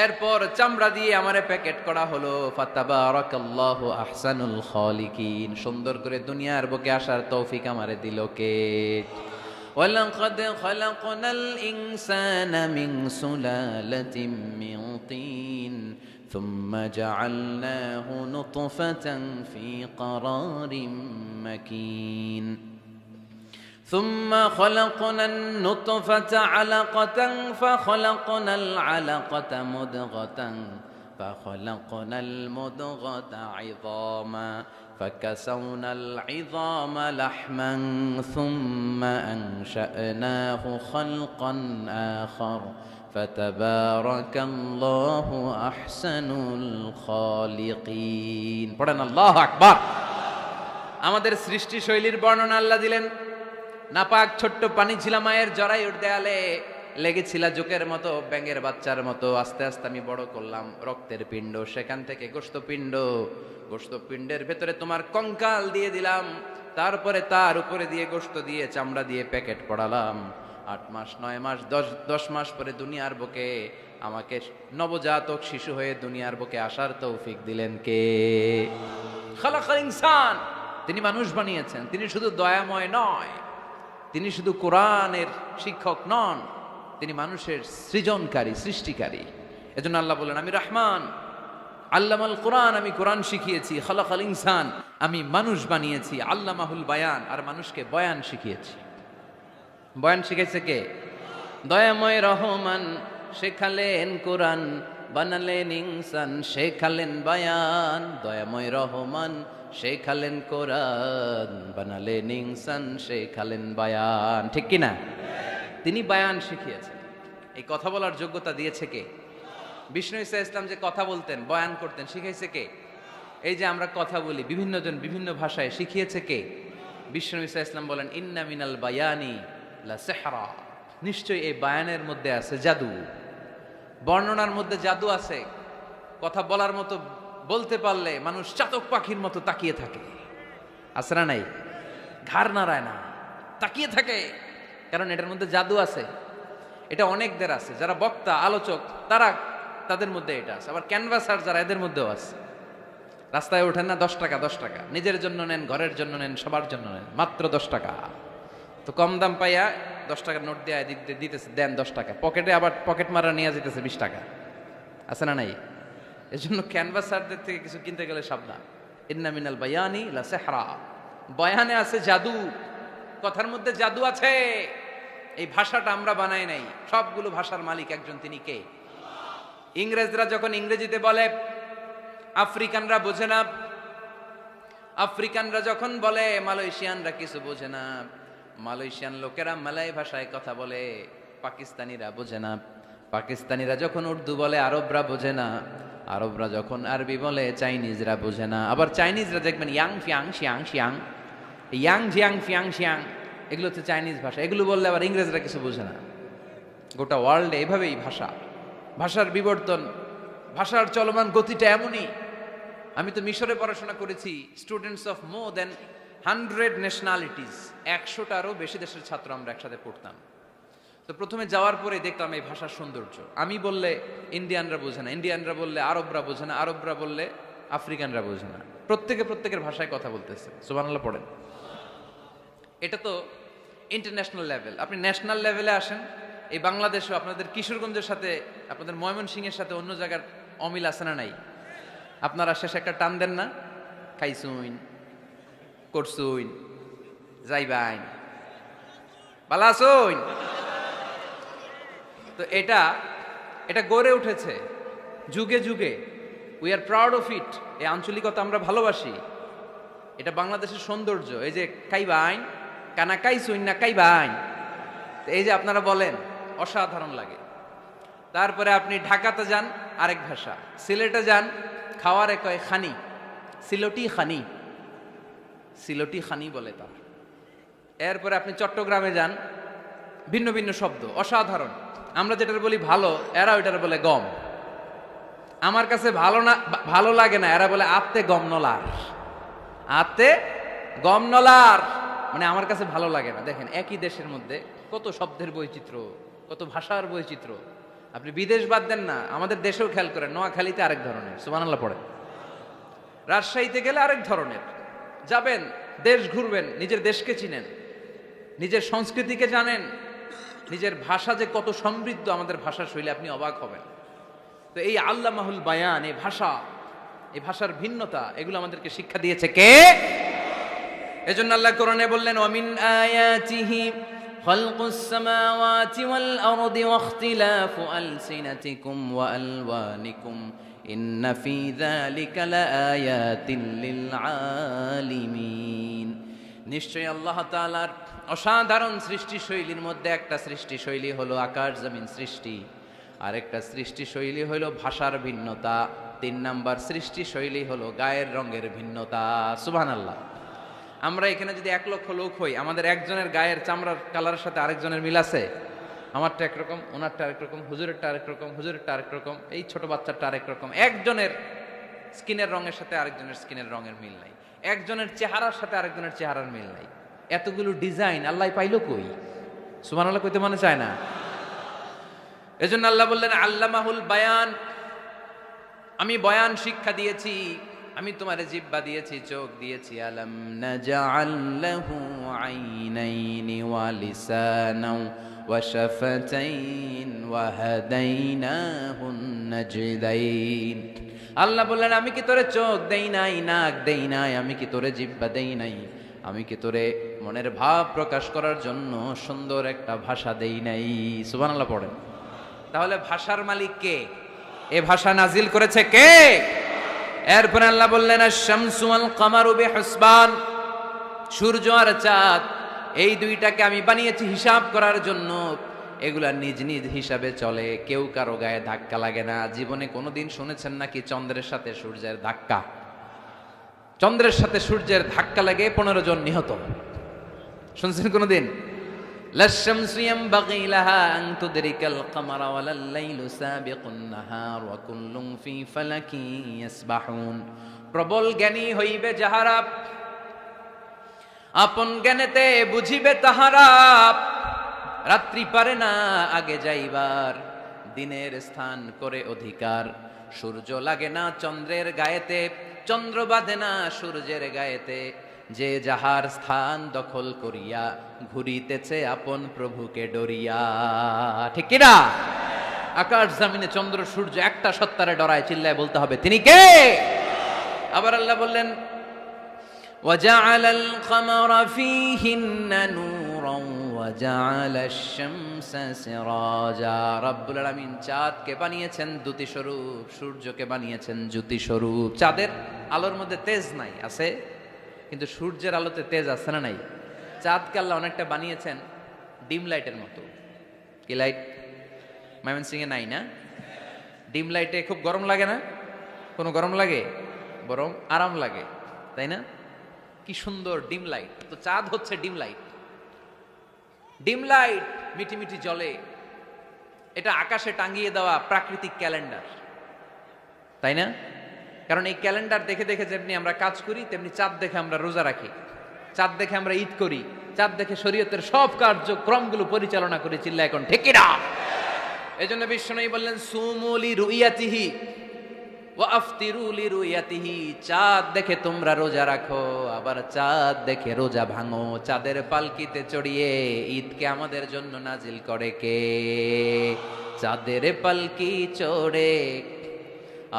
এরপর চামড়া দিয়ে আমারে প্যাকেট করা হলো। ফাতাবারাকাল্লাহু আহসানুল খালিকিন। সুন্দর করে দুনিয়ার বুকে আসার তৌফিক আমারে দিল কে? ওয়ালাকাদ খালাকনাল ইনসানা মিন সুলালাতিন মিন তিন সুম্মা জাআলনাহু নুতফাতান ফি ক্বারারিন মাকিন ثم خلقنا النطفة علقة فخلقنا العلقة مضغة فخلقنا المضغة عظاما فكسونا العظام لحما ثم أنشأناه خلقا آخر فتبارك الله أحسن الخالقين পড়েন আল্লাহু আকবার। আমাদের সৃষ্টি শৈলীর বর্ণনা আল্লাহ দিলেন। নাপাক ছোট্ট পানি ছিল মায়ের জরায়ুর দেয়ালে, লেগেছিল জোকের মতো, ব্যাঙের বাচ্চার মতো। আস্তে আস্তে আমি বড় করলাম রক্তের পিণ্ড, সেখান থেকে গোশতপিণ্ড, গোশতপিণ্ডের ভেতরে তোমার কঙ্কাল দিয়ে দিলাম, তারপরে তার উপরে দিয়ে গোশত দিয়ে চামড়া দিয়ে প্যাকেট পড়ালাম। 8 মাস 9 মাস 10 মাস পরে দুনিয়ার বুকে আমাকে নবজাতক শিশু হয়ে দুনিয়ার বুকে আসার তৌফিক দিলেন কে? খালাকাল ইনসান, তিনি মানুষ বানিয়েছেন। তিনি শুধু দয়াময় নয়, তিনি শুধু কোরআনের শিক্ষক নন, তিনি মানুষের সৃজনকারী, সৃষ্টিকারী। এজন্য আল্লাহ বলেন, আমি রহমান, আল্লামাল কোরআন, আমি কোরআন শিখিয়েছি। খালাকাল ইনসান, আমি মানুষ বানিয়েছি। আল্লামাহুল বায়ান, আর মানুষকে বয়ান শিখিয়েছি। বয়ান শিখাইছে কে? দয়াময় রহমান শেখালেন কোরআন, বানালেন ইনসান, শেখালেন বায়ান। দয়াময় রহমান শেখালেন কোরআন, বানালেন ইনসান, শেখালেন বায়ান। ঠিক কিনা? তিনি বায়ান শিখিয়েছেন। এই কথা বলার যোগ্যতা দিয়েছে কে? বিষ্ণু ঈসা ইসলাম যে কথা বলতেন, বয়ান করতেন, শিখাইছে কে? এই যে আমরা কথা বলি বিভিন্ন জন বিভিন্ন ভাষায়, শিখিয়েছে কে? বিষ্ণু ঈসা ইসলাম বলেন, ইন্না মিনাল বায়ানি লা সিহরা, নিশ্চয়ই এই বায়ানের মধ্যে আছে জাদু, বর্ণনার মধ্যে জাদু আছে। কথা বলার মতো, বলতে পারলে মানুষ চাতক পাখির মতো তাকিয়ে থাকে, আছে না নাই? ঘাড় নাড়ায় না, তাকিয়ে থাকে, কারণ এটার মধ্যে জাদু আছে। এটা অনেকদের আছে, যারা বক্তা আলোচক তাদের মধ্যে এটা আছে। আবার ক্যানভাসার যারা, এদের মধ্যেও আছে। রাস্তায় ওঠেন না, 10 টাকা 10 টাকা, নিজের জন্য নেন, ঘরের জন্য নেন, সবার জন্য নেন, মাত্র 10 টাকা। তো কম দাম পাইয়া 10 টাকার নোট দিয়ে দিতেছে, দেন 10 টাকা, পকেটে আবার পকেট মারা নিয়ে যেতেছে 20 টাকা, আছে না নাই? এই জন্য ক্যানভাসারদের থেকে কিছু কিনতে গেলে সাবধান। ইন্না মিনাল বায়ানি লা সিহরা, বয়ানে আছে জাদু, কথার মধ্যে জাদু আছে। এই ভাষাটা আমরা বানাই নাই, সবগুলো ভাষার মালিক একজন, তিনি কে? ইংরেজরা যখন ইংরেজিতে বলে আফ্রিকানরা বোঝে না, আফ্রিকানরা যখন বলে মালয়েশিয়ানরা কিছু বোঝে না, মালয়েশিয়ান লোকেরা মালয় ভাষায় কথা বলে, পাকিস্তানিরা বোঝে না, পাকিস্তানিরা যখন উর্দু বলে আরবরা বোঝে না, আরবরা যখন আরবি বলে চাইনিজরা বোঝে না। আবার চাইনিজরা দেখবেন ইয়াং ফিয়াং শিয়াং শিয়াং, ইয়াং জিয়াং ফিয়াং শিয়াং, এগুলো হচ্ছে চাইনিজ ভাষা। এগুলো বললে আবার ইংরেজরা কিছু বোঝে না। গোটা ওয়ার্ল্ডে এভাবেই ভাষার বিবর্তন, ভাষার চলমান গতিটা এমনই। আমি তো মিশরে পড়াশোনা করেছি, students of more than 100 nationalities, 100টারও বেশি দেশের ছাত্র আমরা একসাথে পড়তাম। তো প্রথমে যাওয়ার পরে দেখলাম এই ভাষার সৌন্দর্য। আমি বললে ইন্ডিয়ানরা বোঝে না, ইন্ডিয়ানরা বললে আরবরা বোঝে না, আরবরা বললে আফ্রিকানরা বোঝে না। প্রত্যেকের ভাষায় কথা বলতেছে। সুবহানাল্লাহ পড়েন। এটা তো ইন্টারন্যাশনাল লেভেল। আপনি ন্যাশনাল লেভেলে আসেন, এই বাংলাদেশও আপনাদের কিশোরগঞ্জের সাথে, আপনাদের ময়মনসিংহের সাথে অন্য জায়গার অমিল আছে না নাই? আপনারা শেষে একটা টান দেন না, খাইছুইন, করছুইন, যাইবাইন, বালাসুইন। তো এটা গড়ে উঠেছে যুগে যুগে। We are proud of it. এই আঞ্চলিকতা আমরা ভালোবাসি, এটা বাংলাদেশের সৌন্দর্য। এই যে কাইবাইন, কানা কাইছুইন না কাইবাইন, এই যে আপনারা বলেন, অসাধারণ লাগে। তারপরে আপনি ঢাকাতে যান, আরেক ভাষা। সিলেটে যান, খাওয়ারে কয় খানি, সিলটি খানি, সিলটি খানি বলে তার। এরপরে আপনি চট্টগ্রামে যান, ভিন্ন ভিন্ন শব্দ, অসাধারণ। আমরা যেটার বলি ভালো, এরা ওইটার বলে গম। আমার কাছে ভালো লাগে না, এরা বলে আত্তে গম নলার, আত্তে গম নলার, মানে আমার কাছে ভালো লাগে না। দেখেন, একই দেশের মধ্যে কত শব্দের বৈচিত্র্য, কত ভাষার বৈচিত্র্য। আপনি বিদেশ বাদ দেন না, আমাদের দেশেও খেয়াল করেন, নোয়াখালীতে আরেক ধরনের, সুবহানাল্লাহ পড়েন। রাজশাহীতে গেলে আরেক ধরনের। যাবেন, দেশ ঘুরবেন, নিজের দেশকে চিনেন। নিজের সংস্কৃতিকে জানেন, নিজের ভাষা যে কত সমৃদ্ধ, আমাদের ভাষা শৈলী আপনি অবাক হবেন। তো এই আল্লামাহুল বায়ান, এই ভাষা, এই ভাষার ভিন্নতা, এগুলো আমাদেরকে শিক্ষা দিয়েছে কে? এজন্য আল্লাহ কোরআনে বললেন, ওয়ামিন আয়াতিহি খালকুস সামাওয়াতি ওয়াল আরদি ওয়াখতিলাফু আলসিনাতিকুম ওয়া আলওয়ানিকুম ইন্না ফি যালিকা লাআয়াতিন লিল আলিমিন। নিশ্চয়ই আল্লাহ তাআলার অসাধারণ সৃষ্টি শৈলীর মধ্যে একটা সৃষ্টি শৈলী হলো আকাশ জমিন সৃষ্টি, আর একটা সৃষ্টি শৈলী হলো ভাষার ভিন্নতা, 3 নাম্বার সৃষ্টি শৈলী হলো গায়ের রঙের ভিন্নতা। সুবহানাল্লাহ। আমরা এখানে যদি 1 লক্ষ লোক হই, আমাদের একজনের গায়ের চামড়ার কালারের সাথে আরেকজনের মিল আছে? আমারটা একরকম, ওনারটা আরেক রকম, হুজুরেরটা আরেক রকম, হুজুরেরটা আরেক রকম, এই ছোট বাচ্চারটা আরেক রকম। একজনের স্কিনের রঙের সাথে আরেকজনের স্কিনের রঙের মিল নাই, একজনের চেহারার সাথে আরেকজনের চেহারার মিল নাই। এতগুলো ডিজাইন আল্লাহ পাইলো কই? সুবহানাল্লাহ কইতে মনে চায় না? এজন্য আল্লাহ বললেন আল্লামাহুল বায়ান, আমি বয়ান শিক্ষা দিয়েছি, আমি তোমারে জিহ্বা দিয়েছি, চোখ দিয়েছি। আলাম নাজআল লাহু আইনাইনি ওয়া লিসানাও ওয়া শাফাতাইন ওয়া হাদাইনাহুন নাজদাইন। আল্লাহ বললেন, আমি কি তোরে চোখ দেই নাই, নাক দেই নাই, আমি কি তোরে জিহ্বা দেই নাই, আমি কি তোরে মনের ভাব প্রকাশ করার জন্য সুন্দর একটা ভাষা দেই নাই? সুবহানাল্লাহ পড়েন। তাহলে ভাষার মালিক কে? এ ভাষা নাজিল করেছে কে? এরপরে আল্লাহ বললেন, আশ-শামসু ওয়াল কামারু বিহুসবান, সূর্য আর চাঁদ এই দুইটাকে আমি বানিয়েছি হিসাব করার জন্য। এগুলা নিজ নিজ হিসাবে চলে, কেউ কারো গায়ে ধাক্কা লাগে না। জীবনে কোনোদিন শুনেছেন নাকি চন্দ্রের সাথে সূর্যের ধাক্কা? চন্দ্রের সাথে সূর্যের ধাক্কা লাগে 15 জন নিহত, শুনছেন কোনোদিন? লাশ-শামসু ইয়ানবাগি লাহা আন তুদরিকাল কামারা ওয়ালাল লাইলু সাবিকুন নাহার ওয়া কুল্লুন ফি ফালাকিন ইয়াসবাহুন। প্রবল জ্ঞানী হইবে যাহারা, আপন জ্ঞানেতে বুঝিবে তাহারা। রাত্রি পারে না আগে যাইবার, দিনের স্থান করে অধিকার। সূর্য লাগে না চন্দ্রের গায়েতে, চন্দ্র বাঁধে না সূর্যের গায়েতে। যে যাহার স্থান দখল করিয়া, ঘুরিতেছে আপন প্রভুকে ডরিয়া। ঠিক কিনা? আকাশ জমিনে চন্দ্র সূর্য একটা সত্তারে ডরায়, চিল্লায় বলতে হবে তিনি কে? আবার আল্লাহ বললেন, ওয়াজআলাল কামারা ফীহিন্না নূরান ওয়াজআলাশ শামসা সিরাজা। রব্বুল আলামিন চাঁদকে বানিয়েছেন দ্যুতি স্বরূপ, সূর্যকে বানিয়েছেন জ্যোতি স্বরূপ। চাঁদের আলোর মধ্যে তেজ নাই, আছে, কিন্তু সূর্যের আলোতে তেজ আছে না নাই? চাঁদকে আল্লাহ অনেকটা বানিয়েছেন ডিম লাইটের মতো। কি লাইট? ময়মনসিংহ এ নাই না? ডিম লাইটে খুব গরম লাগে না? কোনো গরম লাগে? বরং আরাম লাগে, তাই না? কি সুন্দর ডিম লাইট। তো চাঁদ হচ্ছে ডিম লাইট। ডিম লাইট মিটি মিটি জ্বলে, এটা আকাশে টাঙিয়ে দেওয়া প্রাকৃতিক ক্যালেন্ডার, তাই না? কারণ এই ক্যালেন্ডার দেখে দেখে যেমনি আমরা কাজ করি, তেমনি চাঁদ দেখে আমরা রোজা রাখি, চাঁদ দেখে আমরা ঈদ করি, চাঁদ দেখে শরীয়তের সব কার্যক্রমগুলো পরিচালনা করি। চিল্লা এখন ঠিক কিনা? এই জন্য বিশ্বনবী বললেন, সুমু লিরুইয়াতিহি ওয়া আফতিরু লিরুইয়াতিহি। চাঁদ দেখে তোমরা রোজা রাখো, আবার চাঁদ দেখে রোজা ভাঙো। চাঁদের পালকিতে চড়িয়ে ঈদকে আমাদের জন্য নাজিল করে কে? চাঁদের পালকি চড়ে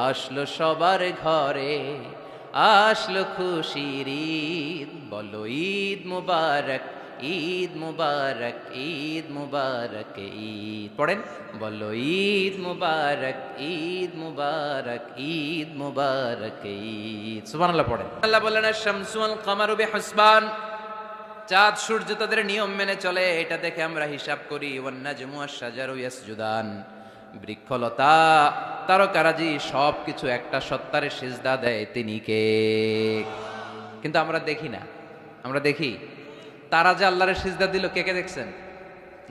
আসলো সবার ঘরে, আসলো খুশির ঈদ। বলো ঈদ মুবারক, ঈদ মুবারক, ঈদ মুবারক, ঈদ। পড়েন, বলো ঈদ মুবারক, ঈদ মুবারক, ঈদ মুবারক, ঈদ। সুবহানাল্লাহ পড়েন। আল্লাহ বললেন, আশ-শামসু ওয়াল কামারু বিহুসবান, চাঁদ সূর্য তাদের নিয়ম মেনে চলে, এটা দেখে আমরা হিসাব করি। ওয়ান নাজমু ওয়াশ-শাজারু ইয়াসজুদান, বৃক্ষলতা তারকারাজি সবকিছু একটা সত্তারে সিজদা দেয়, তিনি কে? কিন্তু আমরা দেখি না। আমরা দেখি তারা যে আল্লাহরে সিজদা দিল, কে কে দেখছেন?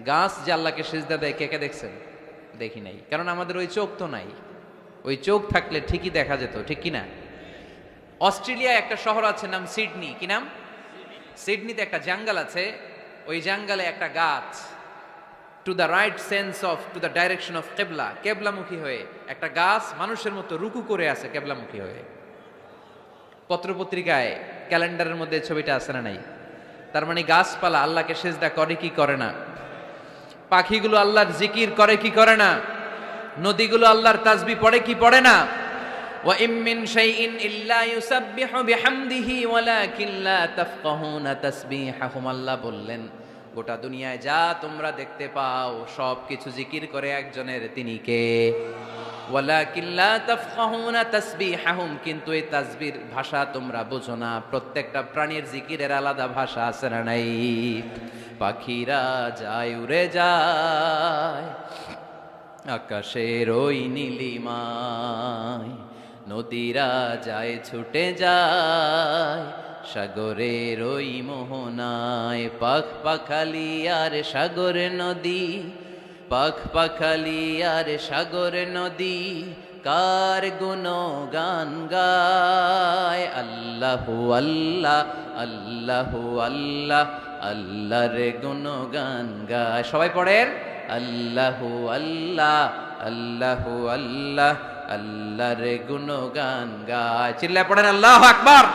গাছ যে আল্লাহকে সিজদা দেয়, কে কে দেখছেন? দেখি নাই, কারণ আমাদের ওই চোখ তো নাই। ওই চোখ থাকলে ঠিকই দেখা যেত, ঠিক কিনা? অস্ট্রেলিয়ায় একটা শহর আছে নাম সিডনি। কি নাম? সিডনিতে একটা জঙ্গল আছে, ওই জঙ্গলে একটা গাছ to the right sense of, to the direction of কেবলা, কেবলামুখী হয়ে একটা গাছ মানুষের মতো রুকু করে আছে কেবলামুখী হয়ে। পত্রপত্রিকায় ক্যালেন্ডারের মধ্যে ছবিটা আছে না নাই? তার মানে গাছপালা আল্লাহকে সিজদা করে কি করে না? পাখিগুলো আল্লাহর জিকির করে কি করে না? নদীগুলো আল্লাহর তাসবিহ পড়ে কি পড়ে না? ওয়া ইম মিন শাইইন ইল্লা ইউসাব্বিহু বিহামদিহি ওয়ালাকিন লা তাফকাহুনা তাসবিহাহুম। আল্লাহ বললেন গোটা দুনিয়ায় যা তোমরা দেখতে পাও সব কিছু জিকির করে একজনের, তিনি কে? ওয়ালাকিন লা তাফকাহুনা তাসবিহাহুম, কিন্তু এই তাসবির ভাষা তোমরা বুঝো না। প্রত্যেকটা প্রাণীর জিকিরের আলাদা ভাষা আছে না নাই? পাখিরা যায় উড়ে যায় আকাশের ওই নীলিমায়, নদীরা যায় ছুটে যায় সাগরের ওই মোহনায়। পাখ পাখালি আর সাগর নদী, পাখ পাখালি আর সাগর নদী কার গুণগান গায়। আল্লাহু আল্লাহ আল্লাহু আল্লাহ আল্লাহর গুণগান গায়। সবাই পড়েন আল্লাহু আল্লাহ আল্লাহু আল্লাহ আল্লাহর গুণগান গায়। চিল্লায় পড়েন আল্লাহু আকবার।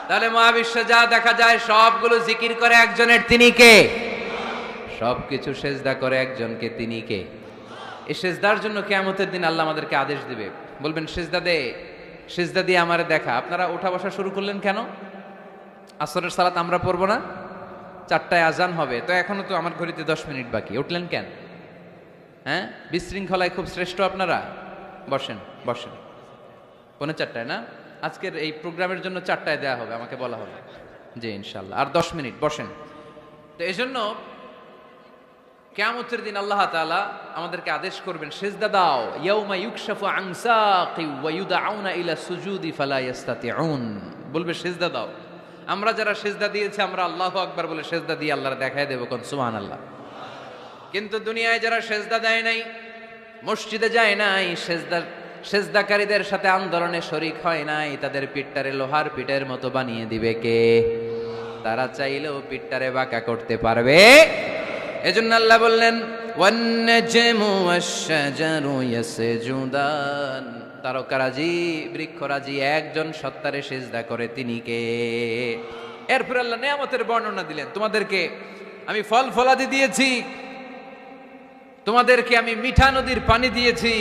তাহলে মহাবিশ্বে যা দেখা যায় সবগুলো জিকির করে একজনের, তিনি কে? সবকিছু সেজদা করে একজনকে, তিনি কে? এই সেজদার জন্য কিয়ামতের দিন আল্লাহ আমাদেরকে আদেশ দিবে, বলবেন সেজদা দে, সেজদা দিয়ে আমারে দেখা। আপনারা উঠা বসা শুরু করলেন কেন? আসরের সালাত আমরা পড়বো না? 4টায় আজান হবে, তো এখনো তো আমার ঘড়িতে 10 মিনিট বাকি, উঠলেন কেন? হ্যাঁ, বিশৃঙ্খলায় খুব শ্রেষ্ঠ আপনারা। বসেন বসেন, 4:45 না? আজকের এই প্রোগ্রামের জন্য 4টায় দেওয়া হবে, আমাকে বলা হবে। জি ইনশাল্লাহ, আর 10 মিনিট বসেন। তো এই জন্য কিয়ামতের দিন আল্লাহ তাআলা আমাদেরকে আদেশ করবেন সিজদা দাও। ইয়াউমা ইউকশাফু আন সাকি ওয়া ইউদআউনা ইলা সুজুদি ফালা ইস্তাতিউন, বলবে সিজদা দাও। আমরা যারা সিজদা দিয়েছি আমরা আল্লাহু আকবার বলে সিজদা দিয়ে আল্লাহর দেখায় দেব, কোন সুবহানাল্লাহ। কিন্তু দুনিয়ায় যারা সিজদা দেয় নাই, মসজিদে যায় নাই, সিজদাকারীদের সাথে আন্দোলনে শরীক হয় নাই, তাদের পিঠটারে লোহার পিঠের মতো বানিয়ে দিবে কে? তারা চাইলেও পিঠটারে বাঁকা করতে পারবে? এজন্য আল্লাহ বললেন ওয়ান নাজমু ওয়াশ-শাজারু ইয়াসজুদান, তারকারাজি বৃক্ষরাজি একজন সত্তারে সিজদা করে, তিনি কে? এরপর আল্লাহ নিয়ামতের বর্ণনা দিলেন, তোমাদেরকে আমি ফল ফলাদি দিয়েছি, তোমাদেরকে আমি মিঠা নদীর পানি দিয়েছি,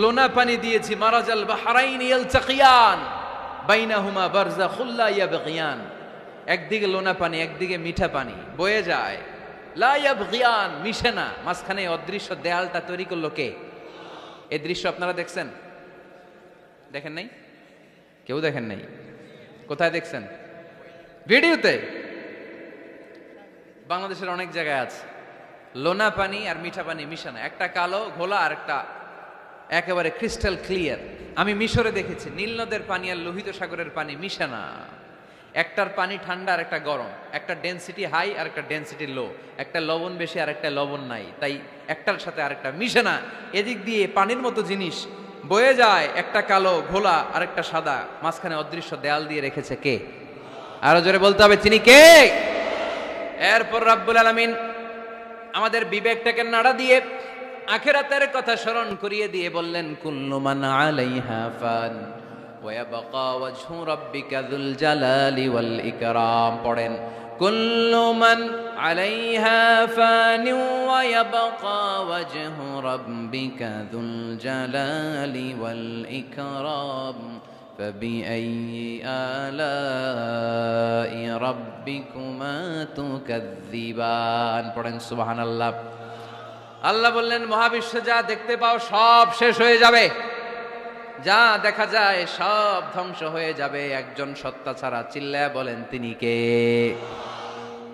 লোনা পানি দিয়েছি, মারাজাল বাহরাইন ইয়ালতাকিয়ান বাইনাহুমা বারযাখুল লা ইয়াবগিয়ান, একদিকে লোনা পানি একদিকে মিঠা পানি বয়ে যায়, লা ইয়াবগিয়ান মিশে না, মাঝখানে অদৃশ্য দেয়ালটা তৈরি করলো কে? এই দৃশ্য আপনারা দেখছেন? দেখেন নাই? কেউ দেখেন নাই? কোথায় দেখছেন? ভিডিওতে। বাংলাদেশের অনেক জায়গায় আছে লোনা পানি আর মিঠা পানি মিশানো, একটা কালো ঘোলা আর একটা একেবারে ক্রিস্টাল ক্লিয়ার। আমি মিশরে দেখেছি নীল নদের পানি আর লোহিত সাগরের পানি মিশানা, একটার পানি ঠান্ডা আর একটা গরম, একটা ডেনসিটি হাই আর একটা ডেনসিটি লো, একটা লবণ বেশি আর একটা লবণ নাই, তাই একটার সাথে আরেকটা মিশে না। এদিক দিয়ে পানির মতো জিনিস বয়ে যায়, একটা কালো ঘোলা আর একটা সাদা, মাঝখানে অদৃশ্য দেয়াল দিয়ে রেখেছে কে? আরো জোরে বলতে হবে, তিনি কে? এরপর রাব্বুল আলামিন আমাদের বিবেকটাকে নাড়া দিয়ে আখিরাতের কথা স্মরণ করিয়ে দিয়ে বললেন কুল্লু মান আলাইহা ফান ওয়া ইয়াবকা ওয়াজহু রাব্বিকা যুল জালালি ওয়াল ইকরাম। পড়েন কুল্লু মান আলাইহা ফান ওয়া ইয়াবকা ওয়াজহু রাব্বিকা যুল জালালি ওয়াল ইকরাম فبأي آلاء ربكما تكذبان। পড়েন সুবহানাল্লাহ। আল্লাহ বললেন মহাবিশ্বে যা দেখতে পাও সব শেষ হয়ে যাবে, যা দেখা যায় সব ধ্বংস হয়ে যাবে একজন সত্তা ছাড়া। চিল্লায়া বলেন তিনি কে?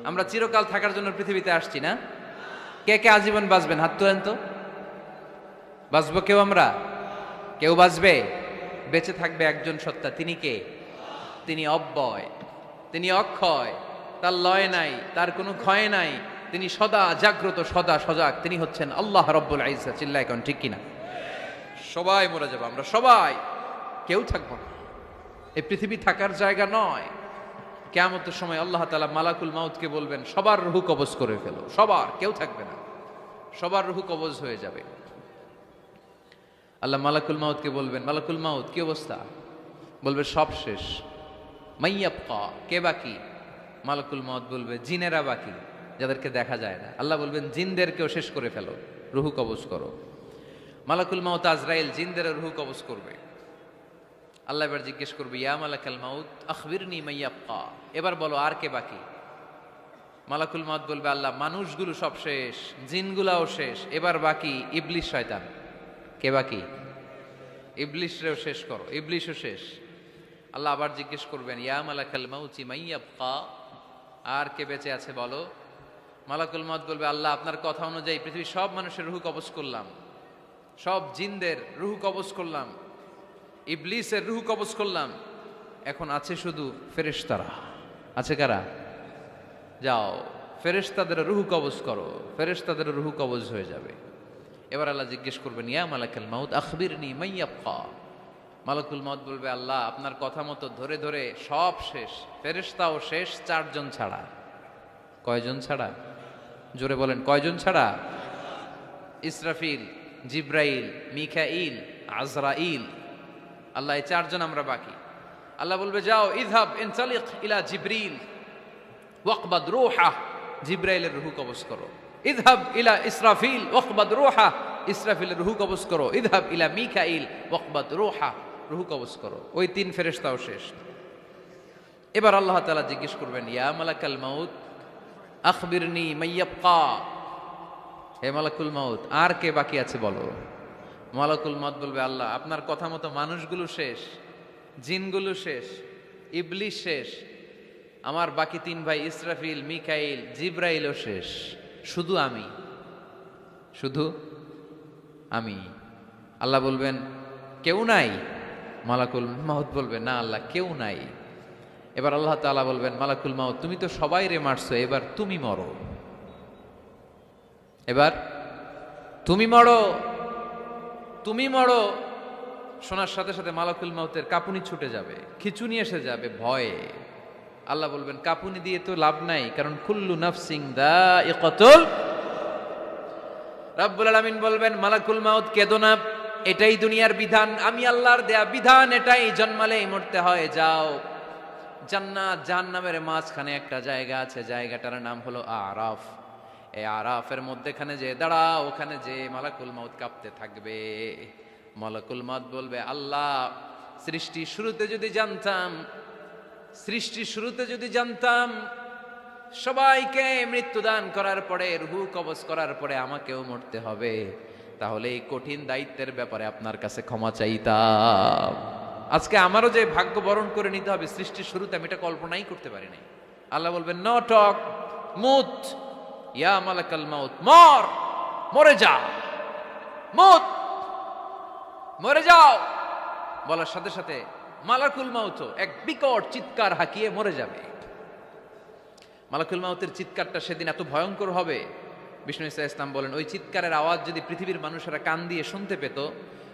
আমরা চিরকাল থাকার জন্য পৃথিবীতে আসছি না? কে কে আজীবন বাঁচবেন? হাত তোলেন তো। বাঁচবো কেউ? আমরা কেউ বাঁচবে? বেঁচে থাকবে একজন সত্তা, তিনি কে? তিনি অব্যয়, তিনি অক্ষয়, তার লয় নাই, তার কোনো ক্ষয় নাই, তিনি সদা জাগ্রত, সদা সজাগ, তিনি হচ্ছেন আল্লাহ রব্বুল ইজ্জত। চিল্লায় কোন ঠিক কিনা? সবাই মরে যাবো আমরা, সবাই, কেউ থাকবো না। এই পৃথিবী থাকার জায়গা নয়। কিয়ামতের সময় আল্লাহ তাআলা মালাকুল মাউতকে বলবেন সবার রূহ কবজ করে ফেলো, সবার, কেউ থাকবে না, সবার রূহ কবজ হয়ে যাবে। আল্লাহ মালাকুল মাউতকে বলবেন মালাকুল মাউত কি অবস্থা? বলবে সব শেষ। মাইয়াবকা, কে বাকি? মালাকুল মউত বলবে জিনেরা বাকি, যাদেরকে দেখা যায় না। আল্লাহ বলবেন জিনদেরকেও শেষ করে ফেলো, রুহু কবজ করো। মালাকুল মউত আজরাইল জিনদের রুহু কবজ করবে। আল্লাহ এবার জিজ্ঞেস করবে, ইয়া মালাকাল মউত আখবিরনি মান ইয়াবকা, এবার বলো আর কে বাকি? মালাকুল মউত বলবে, আল্লাহ মানুষগুলো সব শেষ, জিনগুলাও শেষ, এবার বাকি ইবলিশ শয়তান। কে বাকি? ইবলিশরেও শেষ করো, ইবলিশও শেষ। আল্লাহ আবার জিজ্ঞেস করবেন, ইয়া মালাকাল মউতি মান ইয়াবকা, আর কে বেঁচে আছে বলো। মালাকুল মউত বলবে, আল্লাহ আপনার কথা অনুযায়ী পৃথিবীর সব মানুষের রুহু কবজ করলাম, সব জিনদের রুহু কবজ করলাম, ইবলিসের রুহু কবজ করলাম, এখন আছে শুধু ফেরেশতারা। আছে কারা? যাও ফেরেশতাদের রুহু কবজ করো, ফেরেশতাদের রুহু কবজ হয়ে যাবে। এবার আল্লাহ জিজ্ঞেস করবেন, ইয়া মালাকাল মউত আখবিরনি মান ইয়াবকা। মালাকুল মউত বলবে, আল্লাহ আপনার কথা মতো ধরে ধরে সব শেষ, ফেরেশতাও শেষ, 4 জন ছাড়া। কয়জন ছাড়া? জোরে বলেন, কয়জন ছাড়া? ইসরাফিল, জিব্রাইল, মিকাইল, আজরাইল। আল্লাহ এই 4 জন আমরা বাকি। আল্লাহ বলবে, যাও ইযহাব ইনতালিক ইলা জিবরিল ওয়াকবাদ রূহা, জিব্রাইলের রূহ কবজ করো। ইযহাব ইলা ইসরাফিল ওয়াকবাদ রূহা, ইসরাফিলের রূহ কবজ করো। ইযহাব ইলা মিকাইল ওয়াকবাদ রূহা, রূহ কবজ করো। ওই 3 ফেরেশতাও শেষ। এবার আল্লাহ তাআলা জিজ্ঞেস করবেন, ইয়া মালাকাল মউত আখবিরনি মান ইয়াবকা, হে মালাকুল মউত আর কে বাকি আছে বলো। মালাকুল মউত বলবে, আল্লাহ আপনার কথা মতো মানুষগুলো শেষ, জিনগুলো শেষ, ইবলিশ শেষ, আমার বাকি 3 ভাই ইসরাফিল, মিকাইল, জিব্রাইলও শেষ, শুধু আমি, শুধু আমি। আল্লাহ বলবেন, কেউ নাই? মালাকুল মউত বলবে, না আল্লাহ কেউ নাই। এবার আল্লাহ তাআলা বলবেন, মালাকুল মউত তুমি তো সবাই রে মারছো, এবার তুমি মরো, এবার তুমি মরো, তুমি মরো। শোনার সাথে সাথে মালাকুল মউতের কাঁপুনি ছুটে যাবে, খিঁচুনি এসে যাবে ভয়ে। আল্লাহ বলবেন, কাঁপুনি দিয়ে তো লাভ নাই, কারণ কুল্লু নাফসিন যায়িকাতুল। রাব্বুল আলামিন বলবেন, মালাকুল মউত কেঁদো না, এটাই দুনিয়ার বিধান, আমি আল্লাহর দেয়া বিধান, এটাই জন্মালেই মরতে হয়। যাও জান্নাত জাহান্নামের মাঝখানে একটা জায়গা আছে, জায়গাটার নাম হলো আরাফ। এই আরাফের মধ্যেখানে যে দাঁড়াও, ওখানে যে মালাকুল মউত কাঁপতে থাকবে। মালাকুল মউত বলবে, আল্লাহ সৃষ্টির শুরুতে যদি জানতাম, সৃষ্টির শুরুতে যদি জানতাম সবাইকে মৃত্যুদান করার পরে, রূহ কবজ করার পরে আমাকেও মরতে হবে, তাহলে এই কঠিন দায়িত্বের ব্যাপারে আপনার কাছে ক্ষমা চাইতাম। আজকে আমারও যে ভাগ্য বরণ করে নিতে হবে সৃষ্টির শুরুতে, আমি এটা কল্পনাই করতে পারি নাই। আল্লাহ বলবেন, নো টক, মুত, ইয়া মালাকাল মউত, মর, মরে যা, মুত, মরে যাও। বলার সাথে সাথে মালাকুল মউত এক বিকট চিৎকার হাঁকিয়ে মরে যাবে। মালাকুল মউতের চিৎকারটা সেদিন এত ভয়ঙ্কর হবে, বিষ্ণু ইসা ইসলাম বলেন, ওই চিৎকারের আওয়াজ যদি পৃথিবীর মানুষেরা কান দিয়ে শুনতে পেত,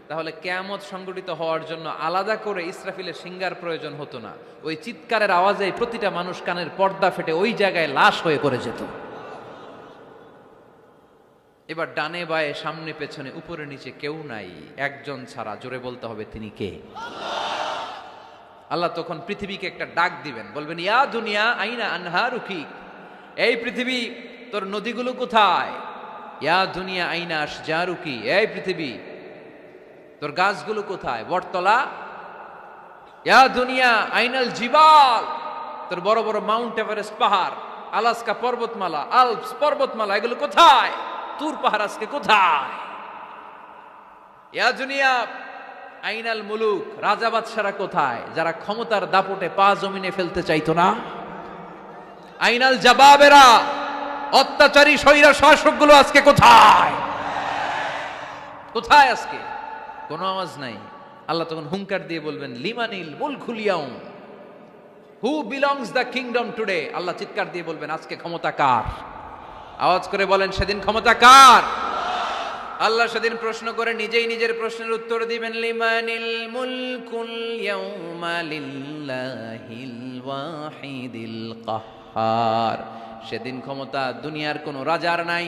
তাহলে কিয়ামত সংগঠিত হওয়ার জন্য আলাদা করে ইসরাফিলের সিঙ্গার প্রয়োজন হতো না। ওই চিৎকারের আওয়াজে প্রতিটা মানুষ কানের পর্দা ফেটে ওই জায়গায় লাশ হয়ে পড়ে যেত। এবার ডানে বায়ে সামনে পেছনে উপরে নিচে কেউ নাই, একজন ছাড়া। জোরে বলতে হবে, তিনি কে? আল্লাহ তখন পৃথিবীকে একটা ডাক দিবেন, বলবেন, ইয়া দুনিয়া আইনা আনহারুকি, এই পৃথিবী তোর নদীগুলো কোথায়? ইয়া দুনিয়া আইনা আশজারুকি, এই পৃথিবী তোর গাছগুলো কোথায়? বটতলা। ইয়া দুনিয়া আইনাল জিবাল, তোর বড় বড় মাউন্ট এভারেস্ট পাহাড়, আলাস্কা পর্বতমালা, আলপস পর্বতমালা, এগুলো কোথায়? তুর পাহাড় আজকে কোথায়? ইয়া দুনিয়া আইনাল মুলুক, রাজা বাদশারা কোথায়, যারা ক্ষমতার দাপটে পা জমিনে ফেলতে চাইতো না? আইনাল জাবাবেরা, অত্যাচারী স্বৈরা শাসকগুলো আজকে কোথায়? কোথায় আজকে? কোনো আওয়াজ নাই। আল্লাহ তখন হুঙ্কার দিয়ে বলবেন, লিমানিল মুলকুল ইয়াউম, who belongs the kingdom today. আল্লাহ চিৎকার দিয়ে বলবেন, আজকে ক্ষমতা কার? আওয়াজ করে বলেন, সেদিন ক্ষমতা কার? আল্লাহ সেদিন প্রশ্ন করে নিজেই নিজের প্রশ্নের উত্তর দিবেন, লিমানিল মুলকুল ইয়াউমা লিল্লাহিল ওয়াহিদিল কাহ্হার। সেদিন ক্ষমতা দুনিয়ার কোনো রাজার নাই,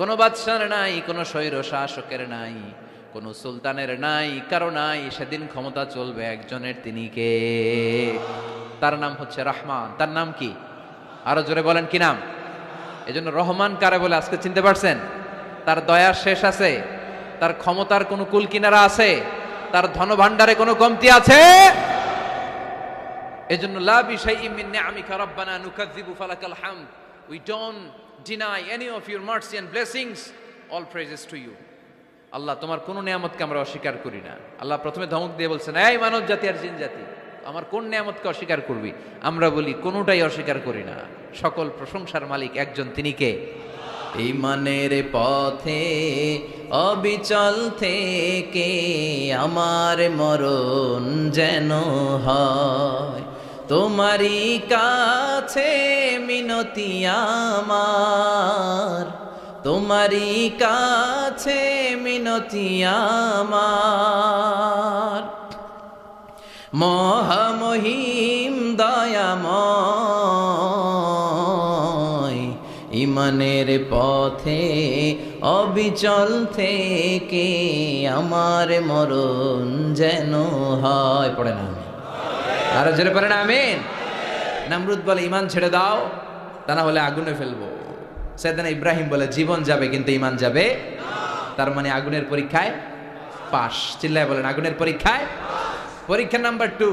কোনো বাদশার নাই, কোনো স্বৈর শাসকের নাই, কোনো সুলতানের নাই, কারো নাই। সেদিন ক্ষমতা চলবে একজনের, তিনি কে? তার নাম হচ্ছে রহমান। তার নাম কি? আরো জোরে বলেন কি নাম? এজন্য রহমান কারে বলে আজকে চিনতে পারছেন? তার দয়ার শেষ আছে? তার ক্ষমতার কোনো কুল কিনারা আছে? তার ধনভাণ্ডারে কোনো কমতি আছে? এজন্য লা বিশাইইম মিন নিআমিকা রাব্বানা নুকাযযিবু ফালাকাল হামদ, we don't deny any of your mercy and blessings, all praises to you. Allah তোমার কোন নিয়ামতকে আমরা অস্বীকার করি না। আল্লাহ প্রথমে ধমক দিয়ে বলছেন, এই মানব জাতি আর জিন জাতি, আমার কোন নিয়ামতকে অস্বীকার করবি? আমরা বলি কোনোটাই অস্বীকার করি না। সকল প্রশংসার মালিক একজন, তিনি কে? ঈমানের পথে অবিচল থেকে আমার মরণ যেন হয়, তোমারই কাছে মিনতি আমার, তোমারই কাছে মিনতি আমার। মহামহিম দয়াময়, ঈমানের পথে অবিচল থেকে আমার মরণ যেন হয়। পড়ে না আমিন? আরো জোরে পড়েন আমিন। নমরুদ বলে ঈমান ছেড়ে দাও, তা না হলে আগুনে ফেলবো। সাইয়েদনা ইব্রাহিম বলে জীবন যাবে কিন্তু ঈমান যাবে না। তার মানে আগুনের পরীক্ষায় পাস। চিল্লায় বলেন আগুনের পরীক্ষায়। পরীক্ষা নাম্বার 2,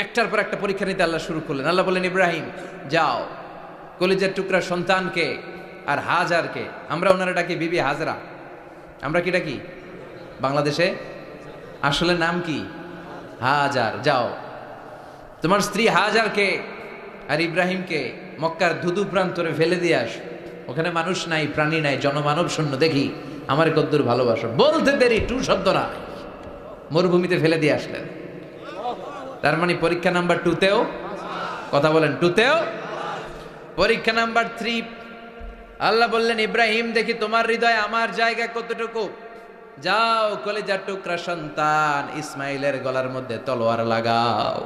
একটার পর একটা পরীক্ষা নিতে আল্লাহ শুরু করলেন। আল্লাহ বললেন, ইব্রাহিম যাও, কলিজার টুকরা সন্তানকে আর হাজারকে, আমরা ওনারা ডাকি বিবি হাজরা, আমরা কি ডাকি বাংলাদেশে? আসলে নাম কি? হাজার। যাও তোমার স্ত্রী হাজারকে আর ইব্রাহিমকে মক্কার ধুধু প্রান্তরে ফেলে দিয়ে আস। ওখানে মানুষ নাই, প্রাণী নাই, জনমানব শূন্য, দেখি আমার কদ্দুর ভালোবাসো। বলতে দেরি, টু শব্দ না, মরুভূমিতে ফেলে দিয়ে আসলেন। তার মানে পরীক্ষা নাম্বার 2তেও, কথা বলেন 2তেও। পরীক্ষা নাম্বার 3, আল্লাহ বললেন, ইব্রাহিম দেখি তোমার হৃদয়ে আমার জায়গা কতটুকু। যাও কলিজার টুকরা সন্তান ইসমাইলের গলার মধ্যে তলোয়ার লাগাও।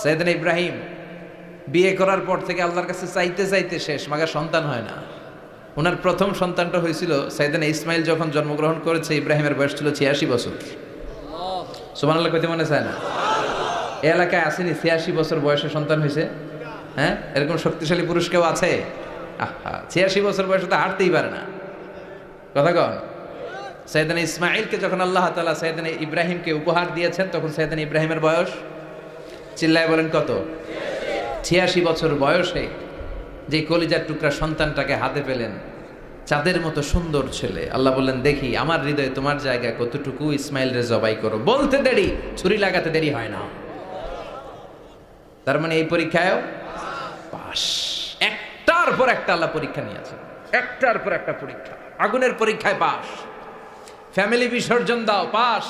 সাইয়েদনা ইব্রাহিম বিয়ে করার পর থেকে আল্লাহর কাছে চাইতে চাইতে শেষ, মাগা সন্তান হয় না। ওনার প্রথম সন্তানটা হয়েছিল সাইয়েদনা ইসমাইল যখন জন্মগ্রহণ করেছে, ইব্রাহিমের বয়স ছিল 86 বছর। সুবহানাল্লাহ কইতে মনে চায় না? এই এলাকায় আসেনি 86 বছর বয়সে সন্তান হয়েছে? হ্যাঁ, এরকম শক্তিশালী পুরুষ কেউ আছে? আহা, 86 বছর বয়সে তো হাঁটতেই পারে না। কথা কন। সাইয়েদনা ইসমাইলকে যখন আল্লাহ তাআলা সাইয়েদনা ইব্রাহিমকে উপহার দিয়েছেন, তখন সাইয়েদনা ইব্রাহিমের বয়স, চিল্লায় বলেন কত? 86 বছর বয়সে যে কলিজার টুকরা সন্তানটাকে হাতে পেলেন, চাঁদের মতো সুন্দর ছেলে। আল্লাহ বললেন, দেখি আমার হৃদয়ে তোমার জায়গা কতটুকু, ইসমাইল রে জবাই করো। বলতে দেরি, ছুরি লাগাতে দেরি হয় না। তার মানে এই পরীক্ষায়ও পাস। একটার পর একটা আল্লাহ পরীক্ষা নিয়েছে, একটার পর একটা পরীক্ষা। আগুনের পরীক্ষায় পাস, ফ্যামিলি বিসর্জন দাও, পাস।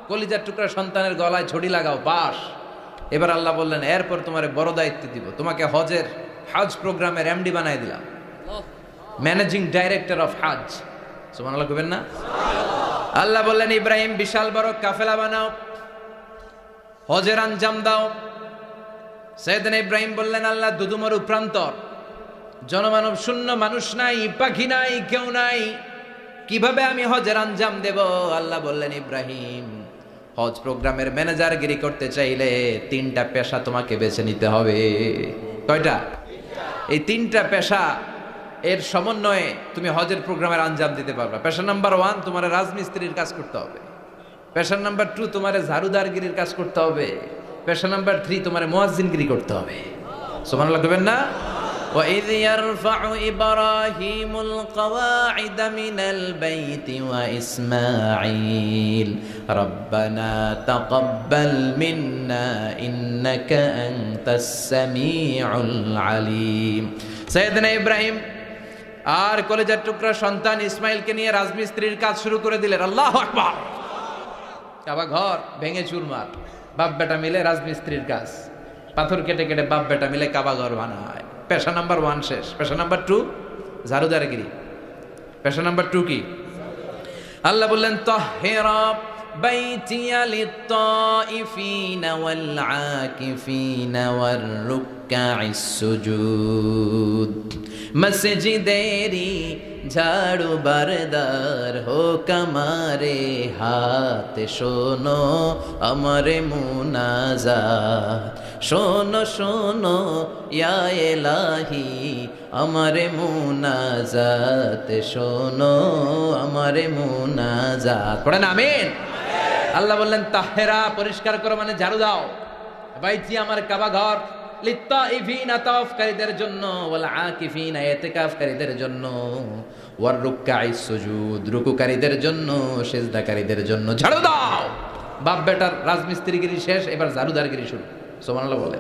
কলিজার টুকরা সন্তানের গলায় ছড়ি লাগাও, পাস। এবার আল্লাহ বললেন, এরপর তোমার বড় দায়িত্ব দিব, তোমাকে হজ প্রোগ্রামের এমডি বানাই দিলাম, ম্যানেজিং ডাইরেক্টর অফ হজ। সুবহানাল্লাহ কইবেন না? আল্লাহ বললেন, ইব্রাহিম বিশাল বড় কাফেলা বানাও, হজের আঞ্জাম দাও। সাইয়েদনা ইব্রাহিম বললেন, আল্লাহ দুদুমরু প্রান্তর, জনমানব শূন্য, মানুষ নাই, পাখি নাই, কেউ নাই, কিভাবে আমি হজের আঞ্জাম দেব? আল্লাহ বললেন, ইব্রাহিম হজ প্রোগ্রামের ম্যানেজারগিরি করতে চাইলে 3টা পেশা তোমাকে বেছে নিতে হবে। কয়টা? এই 3টা পেশা এর সমন্বয়ে তুমি হজের প্রোগ্রামের আঞ্জাম দিতে পারবে। পেশা নাম্বার 1, তোমার রাজমিস্ত্রির কাজ করতে হবে। পেশা নাম্বার 2, তোমার ঝাড়ুদারগিরির কাজ করতে হবে। পেশা নাম্বার 3, তোমার মুয়াজ্জিনগিরি করতে হবে। সুবহানাল্লাহ কইবেন না? وَإِذْ يَرْفَعُ إِبْرَاهِيمُ الْقَوَاعِدَ مِنَ الْبَيْتِ وَإِسْمَاعِيلُ رَبَّنَا تَقَبَّلْ مِنَّا إِنَّكَ أَنْتَ السَّمِيعُ الْعَلِيمُ। সাইয়েদনা ইব্রাহিম আর কলেজার টুকরা সন্তান ইসমাইলকে নিয়ে রাজমিস্ত্রির কাজ শুরু করে দিলেন। আল্লাহু আকবার। কাবা ঘর ভেঙে চুরমার, বাপ বেটা মিলে রাজমিস্ত্রির কাজ, পাথর কেটে কেটে বাপ বেটা মিলে কাবা ঘর বানায়। পেশা নাম্বার 1 শেষ। পেশা নাম্বার 2 ঝাড়ুদারগিরি। পেশা নাম্বার 2 কি? আল্লাহ বললেন, তাহহিরা বাইতিয়া লিত-তাইফিনা ওয়াল আকিফিনা ওয়ার রুকআইস সুজুদ। মসজিদেরি ঝাড়ু বারদার হোক আমারে হাত, শোনো আমারে মুনাজাত। শোনো শোনো ইয়া এলাহি আমারে মুনাজাত শোনো আমারে মুনাজাত। পড়েন আমিন। আল্লাহ বললেন তাহেরা পরিষ্কার করো মানে ঝাড়ু দাও, বাইতি আমার কাবা ঘর, লিত্তাইফিনা তাওয়াফকারীদের জন্য, ওয়াল আকিফিনা ইতিকাফকারীদের জন্য, ওয়ার রুকআইস সুজুদ রুকুকারীদের জন্য, সিজদাকারীদের জন্য ঝাড়ু দাও। বাপ বেটার রাজমিস্ত্রিগিরি শেষ, এবার ঝাড়ুদারগিরি শুরু। সুবহানাল্লাহ বলে।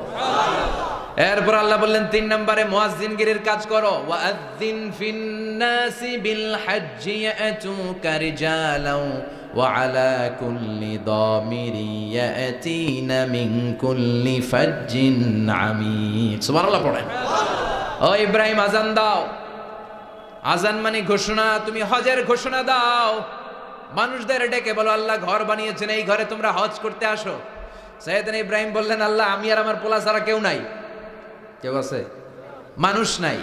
এরপর আল্লাহ বললেন 3 নম্বরে মুয়াজ্জিনগিরির কাজ করো। ওয়াআযিন ফিন্নাসি বিল হজ্জি ইয়াতুকা রিজালাও ওয়া আলা কুল্লি দামিরি ইয়াতিনা মিন কুল্লি ফাজ্জিন আমিক। সুবহানাল্লাহ পড়েন। ও ইব্রাহিম আজান দাও। আজান মানে ঘোষণা, তুমি হজের ঘোষণা দাও। মানুষদের ডেকে বলো আল্লাহ ঘর বানিয়েছেন, এই ঘরে তোমরা হজ করতে আসো। সাইয়েদনা ইব্রাহিম বললেন আল্লাহ আমি আর আমার পোলা ছাড়া কেউ নাই। কেউ আছে? মানুষ নাই,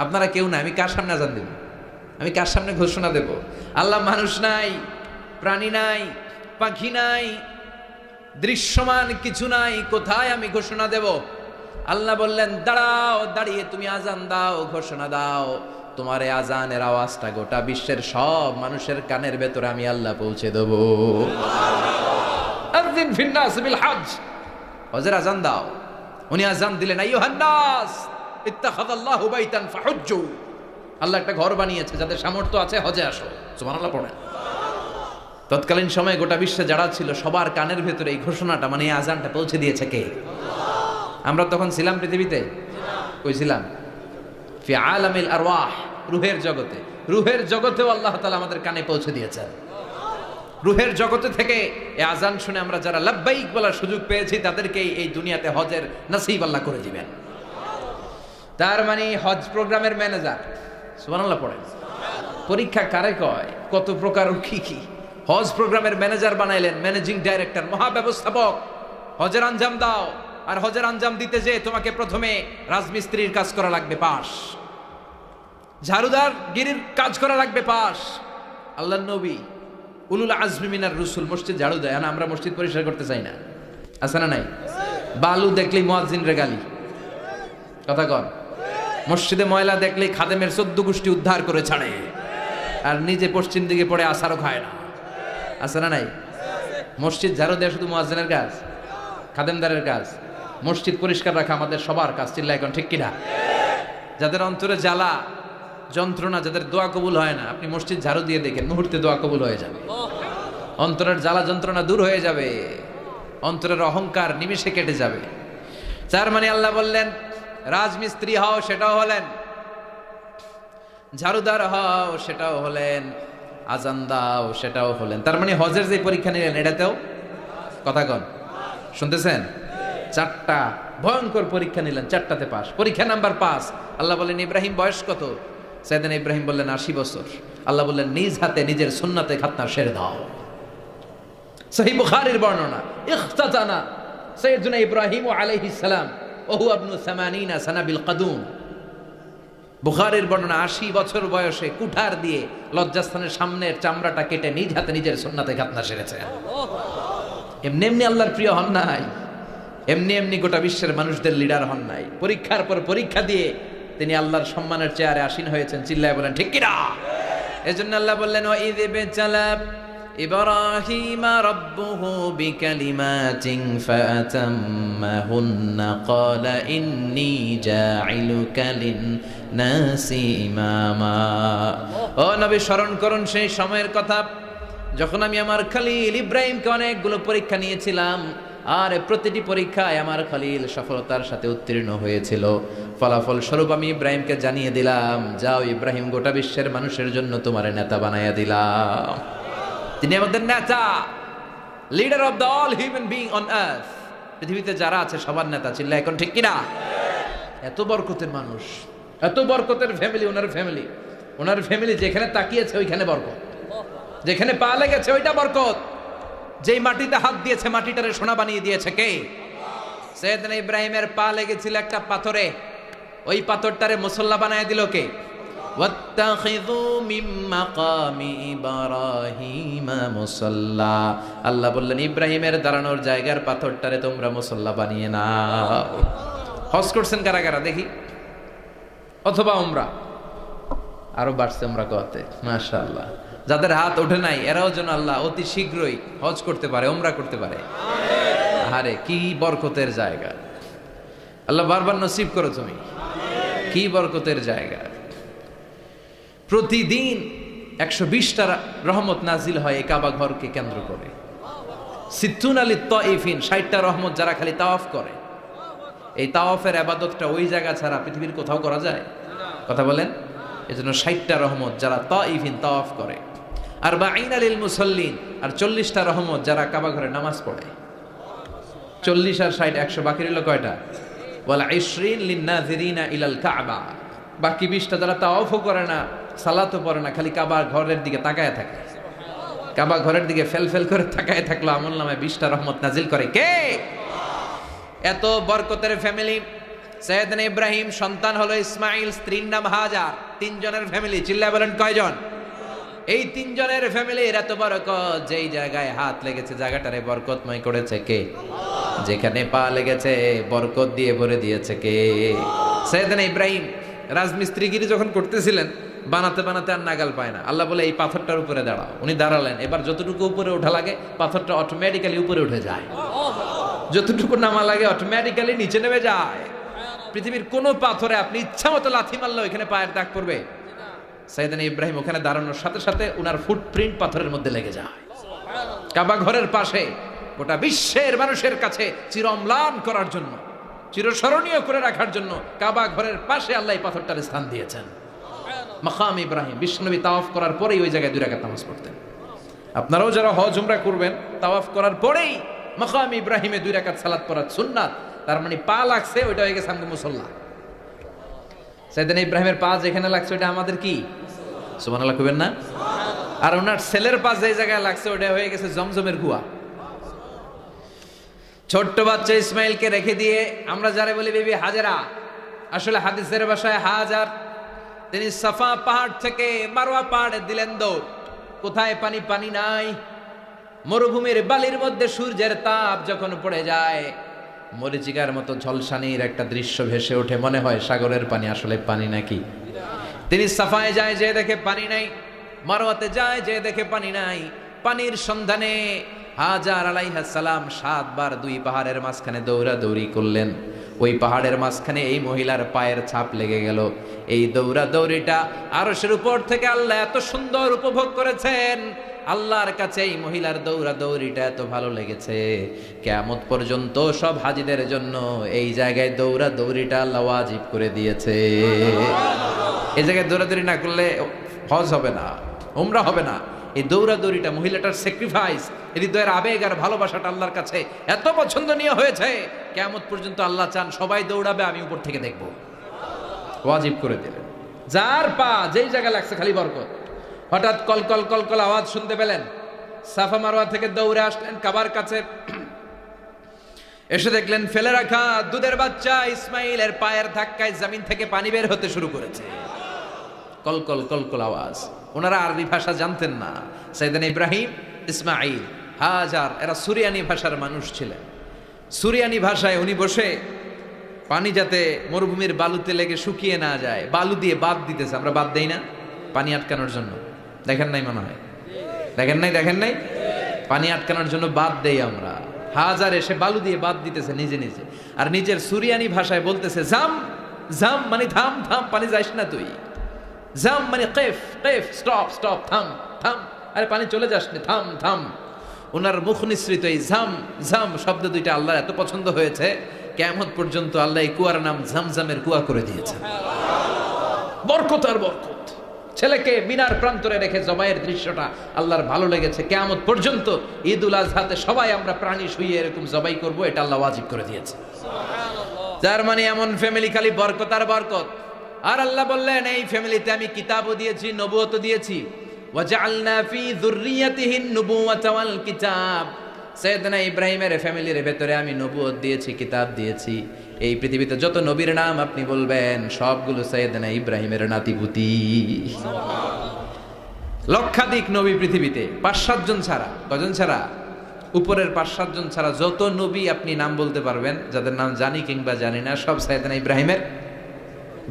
আপনারা কেউ নাই, আমি কার সামনে আজান দেব? আমি কার সামনে ঘোষণা দেব? আল্লাহ মানুষ নাই, প্রাণী নাই, পাখি নাই, দৃশ্যমান কিছু নাই, কোথায় আমি ঘোষণা দেব? আল্লাহ বললেন দাঁড়াও, দাঁড়িয়ে তুমি আজান দাও, ঘোষণা দাও। তোমার এই আজানের আওয়াজটা গোটা বিশ্বের সব মানুষের কানের ভেতরে আমি আল্লাহ পৌঁছে দেব। আযিন ফিন্নাস বিল হজ, হজের আজান দাও। উনি আজান দিলেন আইয়ুহান নাস ইত্তাখাযাল্লাহু বাইতান ফাহুজ্জু, আল্লাহ একটা ঘর বানিয়েছে, যাদের সামর্থ্য আছে হজে আসো। সুবহানাল্লাহ পড়েন। তৎকালীন সময়ে গোটা বিশ্বে যারা ছিল সবার কানের ভেতরে এই ঘোষণাটা মানে এই আজানটা পৌঁছে দিয়েছে কে? আমরা তখন ছিলাম পৃথিবীতে? কই ছিলাম? ফি আলামিল আরওয়াহ, রূহের জগতে। রূহের জগতেও আল্লাহ তাআলা আমাদের কানে পৌঁছে দিয়েছেন। রূহের জগতে থেকে এই আজান শুনে আমরা যারা লাব্বাইক বলার সুযোগ পেয়েছি তাদেরকে এই দুনিয়াতে হজের নসিব আল্লাহ করে দিবেন। তার মানে হজ প্রোগ্রামের ম্যানেজার। সুবহানাল্লাহ পড়েন। পরীক্ষা কারে কয়? কত প্রকার কি কি। হজ প্রোগ্রামের ম্যানেজার বানাইলেন, ম্যানেজিং ডাইরেক্টর, মহাব্যবস্থাপক। হজের আঞ্জাম দাও, আর হজের আঞ্জাম দিতে যে তোমাকে প্রথমে রাজমিস্ত্রির কাজ করা লাগবে পাস, ঝাড়ুদার গিরির কাজ করা লাগবে পাস। আল্লাহর নবী উলুল আজমি মিনার রসুল মসজিদ ঝাড়ু দেয়, না আমরা মসজিদ পরিষ্কার করতে চাই না, আছে না নাই? বালু দেখলেই মুয়াজ্জিনরে গালি, কথা কন। মসজিদে ময়লা দেখলেই খাদেমের 14 গোষ্ঠী উদ্ধার করে ছাড়ে, আর নিজে পশ্চিম দিকে পড়ে আসারও খায় না, আছে না নাই? মসজিদ ঝাড়ু দেওয়া শুধু মুয়াজ্জিনের কাজ, খাদেমদারের কাজ। মসজিদ পরিষ্কার রাখা আমাদের সবার কাজ। চিল্লা এখন ঠিক কিনা? যাদের অন্তরে জ্বালা যন্ত্রণা, যাদের দোয়া কবুল হয় না, আপনি মসজিদ ঝাড়ু দিয়ে দেখেন মুহূর্তে দোয়া কবুল হয়ে যাবে। অন্তরের জ্বালা যন্ত্রণা দূর হয়ে যাবে, অন্তরের অহংকার নিমেষে কেটে যাবে। তার মানে আল্লাহ বললেন রাজমিস্ত্রি হও, সেটাও হলেন, ঝাড়ুদার হও, সেটাও হলেন, আজান দাও, সেটাও হলেন। তার মানে হজের যে পরীক্ষা নিলেন এটাতেও, কথা কন, শুনতেছেন? 4টা ভয়ঙ্কর পরীক্ষা নিলেন, 4টাতে পাস। পরীক্ষা নাম্বার 5। আল্লাহ বললেন ইব্রাহিম বয়স কত? সাইয়েদনা ইব্রাহিম বললেন 80 বছর। আল্লাহ বললেন নিজ হাতে নিজের সুন্নাতে খাতনা সেরে দাও। সহিহ বুখারীর বর্ণনা, ইখতাতানা সাইয়েদনা ইব্রাহিম আলাইহিস সালাম ওহু ইবনু 80 সানা বিল কদুম। বুখারীর বর্ণনা 80 বছর বয়সে কুঠার দিয়ে লজ্জাস্থানের সামনের চামড়াটা কেটে নিজ হাতে নিজের সুন্নাতে খাতনা সেরেছেন। এমনি এমনি আল্লাহর প্রিয় হন নাই, এমনি এমনি গোটা বিশ্বের মানুষদের লিডার হন নাই। পরীক্ষার পর পরীক্ষা দিয়ে তিনি আল্লাহর সম্মানের চেয়ারে আসীন হয়েছেন। চিল্লায় বলেন ঠিক কিনা? এজন্য আল্লাহ বললেন ওয়াইয ইবতালা ইব্রাহিমা রাব্বুহু বিকালিমাতিন ফাআতাম্মাহুন্না ক্বালা ইন্নী জাঈলুকা লিন-নাসি ইমামা। ও নবী স্মরণ করুন সেই সময়ের কথা যখন আমি আমার খলিল ইব্রাহিমকে অনেকগুলো পরীক্ষা নিয়েছিলাম, আর প্রতিটি পরীক্ষায় আমার খলিল সফলতার সাথে উত্তীর্ণ হয়েছিল। ফলাফল স্বরূপ আমি ইব্রাহিমকে জানিয়ে দিলাম, যাও ইব্রাহিম, গোটা বিশ্বের মানুষের জন্য তোমার নেতা বানাইয়া দিলাম। তিনি আমাদের নেতা, leader of the all human being on earth. পৃথিবীতে যারা আছে সবার নেতা। চিল্লা এখন ঠিক কিনা? এত বরকতের মানুষ, এত বরকতের ফ্যামিলি, ওনার ফ্যামিলি যেখানে তাকিয়েছে ওইখানে বরকত, যেখানে পা লেগেছে ওইটা বরকত। যেই মাটিতে হাত দিয়েছে মাটিটারে সোনা বানিয়ে দিয়েছে কে? সাইয়েদনা ইব্রাহিমের পা লেগেছিল একটা পাথরে, ওই পাথরটারে মুসল্লা বানায় দিল কে? ওয়াত্তাখিযু মিন মাকামি ইব্রাহিমা মুসাল্লা। আল্লাহ বললেন ইব্রাহিমের দাঁড়ানোর জায়গার পাথরটারে তোমরা মুসাল্লা বানিয়ে নাও। হজ করছেন কারা কারা দেখি, অথবা উমরা, আরো বাড়ছে উমরা করতে, মাশাআল্লাহ। যাদের হাত ওঠে নাই এরাও যেন আল্লাহ অতি শীঘ্রই হজ করতে পারে, উমরা করতে পারে। আরে কি বরকতের জায়গা, আল্লাহ বারবার নসিব করো তুমি, কি বরকতের জায়গা। প্রতিদিন 120টা রহমত নাজিল হয় এই কাবা ঘরকে কেন্দ্র করে। সিত্তুন আলী তাইফিন, 60টা রহমত যারা খালি তাওয়াফ করে। এই তাওয়াফের ইবাদতটা ওই জায়গা ছাড়া পৃথিবীর কোথাও করা যায়? কথা বলেন। এজন্য 60টা রহমত যারা তাইফিন তাওয়াফ করে, আর 40 লিল মুসাল্লিন, আর 40টা রহমত যারা কাবা ঘরে নামাজ পড়ে। 40 আর 60 100, বাকি রইল কয়টা? ওয়াল 20 লিন নাযিরিনা ইলাল কাবা। বাকি 20টা যারা তাওয়াফও করে না, সালাতও পড়ে না, খালি কাবা ঘরের দিকে তাকায় থাকে। কাবা ঘরের দিকে ফেল করে তাকায় থাকলো, আমলনামায় 20টা রহমত নাজিল করে কে? এত বরকতের ফ্যামিলি। সাইয়েদনা ইব্রাহিম সন্তান হলো ইসমাইল, স্ত্রীর নাম হাজার। 3 জনের ফ্যামিলি, চিল্লায় বলেন কয়জন? এই 3 জনের ফ্যামিলির এত বরকত, যেই জায়গায় হাত লেগেছে জায়গাটারে বরকতময় করেছে কে? যেখানে পা লেগেছে বরকত দিয়ে ভরে দিয়েছে কে? সাইয়েদনা ইব্রাহিম রাজমিস্ত্রিগিরি যখন করতেছিলেন, বানাতে বানাতে আর নাগাল পায় না। আল্লাহ বলে এই পাথরটার উপরে দাঁড়াও। উনি দাঁড়ালেন, এবার যতটুকু উপরে ওঠা লাগে পাথরটা অটোমেটিক্যালি উপরে উঠে যায়, যতটুকু নামা লাগে অটোমেটিক্যালি নিচে নেমে যায়। পৃথিবীর কোন পাথরে আপনি ইচ্ছা মতো লাথি মারলে ওইখানে পায়ের দাগ পড়বে? সাইয়েদনা ইব্রাহিম ওখানে দাঁড়ানোর সাথে সাথে উনার ফুটপ্রিন্ট পাথরের মধ্যে লেগে যায়। কাবা ঘরের পাশে গোটা বিশ্বের মানুষের কাছে চির অম্লান করার জন্য, চিরস্মরণীয় করে রাখার জন্য কাবা ঘরের পাশে আল্লাহ এই পাথরটার স্থান দিয়েছেন। মাকাম ইব্রাহিম, বিশ্বনবী তাওয়াফ করার পরেই ওই জায়গায় 2 রাকাত নামাজ পড়তেন। আপনারাও যারা হজ উমরা করবেন, তাওয়াফ করার পরেই মাকাম ইব্রাহিমে 2 রাকাত সালাত পড়া সুন্নাত। তার মানে পা লাগছে, ওইটা হয়ে গেছে আমগো মুসাল্লা। সাইয়েদনা ইব্রাহিমের পা যেখানে লাগছে ওইটা আমাদের কি? সুবহানাল্লাহ কইবেন না? আর ওনার ছেলের পা যে জায়গায় লাগছে ওইটা হয়ে গেছে জমজমের কুয়া। ছোট্ট বাচ্চা ইসমাইলকে রেখে দিয়ে আমরা যারা বলি বিবি হাজেরা, আসলে হাদিসের ভাষায় হাজার, তিনি সাফা পাহাড় থেকে মারওয়া পাহাড়ে দিলেন দৌড়। কোথায় পানি? পানি নাই। মরুভূমির বালির মধ্যে সূর্যের তাপ যখন পড়ে যায়, মরিচিকার মতো ঝলসানির একটা দৃশ্য ভেসে ওঠে, মনে হয় সাগরের পানি, আসলে পানি নাকি? তিনি সাফায় যায়, যে দেখে পানি নাই। মারওয়াতে যায়, যে দেখে পানি নাই। পানির সন্ধানে হাজার আলাইহিস সালাম 7 বার 2 পাহাড়ের মাঝখানে দৌড়াদৌড়ি করলেন। ওই পাহাড়ের মাঝখানে এই মহিলার পায়ের ছাপ লেগে গেল। এই দৌড়াদৌড়িটা আরশের উপর থেকে আল্লাহ এত সুন্দর উপভোগ করেছেন। আল্লাহর কাছে এই মহিলার দৌড়াদৌড়িটা এত ভালো লেগেছে, কিয়ামত পর্যন্ত সব হাজীদের জন্য এই জায়গায় দৌড়াদৌড়িটা আল্লাহ ওয়াজিব করে দিয়েছে। এই জায়গায় দৌড়াদৌড়ি না করলে হজ হবে না, উমরা হবে না। এই দৌড়াদৌড়িটা, মহিলাটার স্যাক্রিফাইস, হৃদয়ের আবেগ আর ভালোবাসাটা আল্লাহর কাছে এত পছন্দনীয় হয়েছে, কিয়ামত পর্যন্ত আল্লাহ চান সবাই দৌড়াবে, আমি উপর থেকে দেখব। ওয়াজিব করে দিলেন। যার পা যেই জায়গায় লাগছে খালি বরকত। হঠাৎ কলকল কলকল আওয়াজ শুনতে পেলেন, সাফা মারওয়া থেকে দৌড়ে আসলেন কাবার কাছে। এসে দেখলেন ফেলে রাখা দুধের বাচ্চা ইসমাইলের পায়ের ধাক্কায় জমিন থেকে পানি বের হতে শুরু করেছে। কলকল কলকল আওয়াজ। ওনারা আরবি ভাষা জানতেন না। সাইয়েদনা ইব্রাহিম, ইসমাইল, হাজার এরা সুরিয়ানি ভাষার মানুষ ছিলেন। সুরিয়ানি ভাষায় উনি বসে পানি যাতে মরুভূমির বালুতে লেগে শুকিয়ে না যায়, বালু দিয়ে বাদ দিতেছে। আমরা বাদ দেই না পানি আটকানোর জন্য? দেখেন নাই মনে হয়? দেখেন নাই? পানি আটকানোর জন্য বাদ দেই আমরা। হাজার এসে বালু দিয়ে বাদ দিতেছে নিজে নিজে, আর নিজের সুরিয়ানি ভাষায় বলতেছে জাম জাম, মানে থাম থাম, পানি যাইস না তুই। জাম মানে কেফ কেফ, স্টপ স্টপ, থাম থাম, আরে পানি চলে যাস না, থাম থাম। ওনার মুখ নিঃসৃত এই জাম জাম শব্দ দুইটা আল্লাহর এত পছন্দ হয়েছে, কিয়ামত পর্যন্ত আল্লাহ এই কুয়ার নাম জামজামের কুয়া করে দিয়েছেন। বরকত আর বরকত। ছেলেকে মিনার প্রান্তরে রেখে জবাইয়ের দৃশ্যটা আল্লাহর ভালো লেগেছে। কিয়ামত পর্যন্ত ঈদুল আজহাতে সবাই আমরা প্রাণী শুইয়ে এরকম জবাই করব, এটা আল্লাহ ওয়াজিব করে দিয়েছে। যার মানে এমন ফ্যামিলি খালি বরকত আর বরকত। আর আল্লাহ বললেন এই ফ্যামিলিতে আমি কিতাবও দিয়েছি, নবুয়তও দিয়েছি। ওয়াজআলনা ফি যুররিয়াতিহিন নুবুওয়াতা ওয়াল কিতাব। সাইয়েদনা ইব্রাহিমের ফ্যামিলির ভেতরে আমি নবুয়ত দিয়েছি, কিতাব দিয়েছি। এই পৃথিবীতে যত নবীর নাম আপনি বলবেন সবগুলো সাইয়েদনা ইব্রাহিমের নাতিপুতি। লক্ষাধিক নবী পৃথিবীতে, 5-7 জন ছাড়া। কজন ছাড়া? উপরের 5-7 জন ছাড়া যত নবী আপনি নাম বলতে পারবেন, যাদের নাম জানি কিংবা জানি না, সব সাইয়েদনা ইব্রাহিমের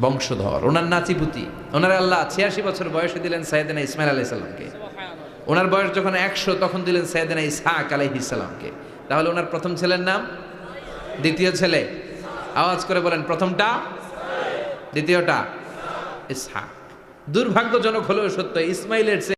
বংশধর, ওনার নাতিপুতি। ওনার আল্লাহ 86 বছর বয়সে দিলেন সাইয়েদনা ইসমাইল আলাইহিস সালামকে। ওনার বয়স যখন 100 তখন দিলেন সাইয়েদনা ইসহাক আলাইহিস সালামকে। তাহলে ওনার প্রথম ছেলের নাম? দ্বিতীয় ছেলে আওয়াজ করে বলেন, প্রথমটা, দ্বিতীয়টা ইসহাক। দুর্ভাগ্যজনক হলেও সত্য, ইসমাইলের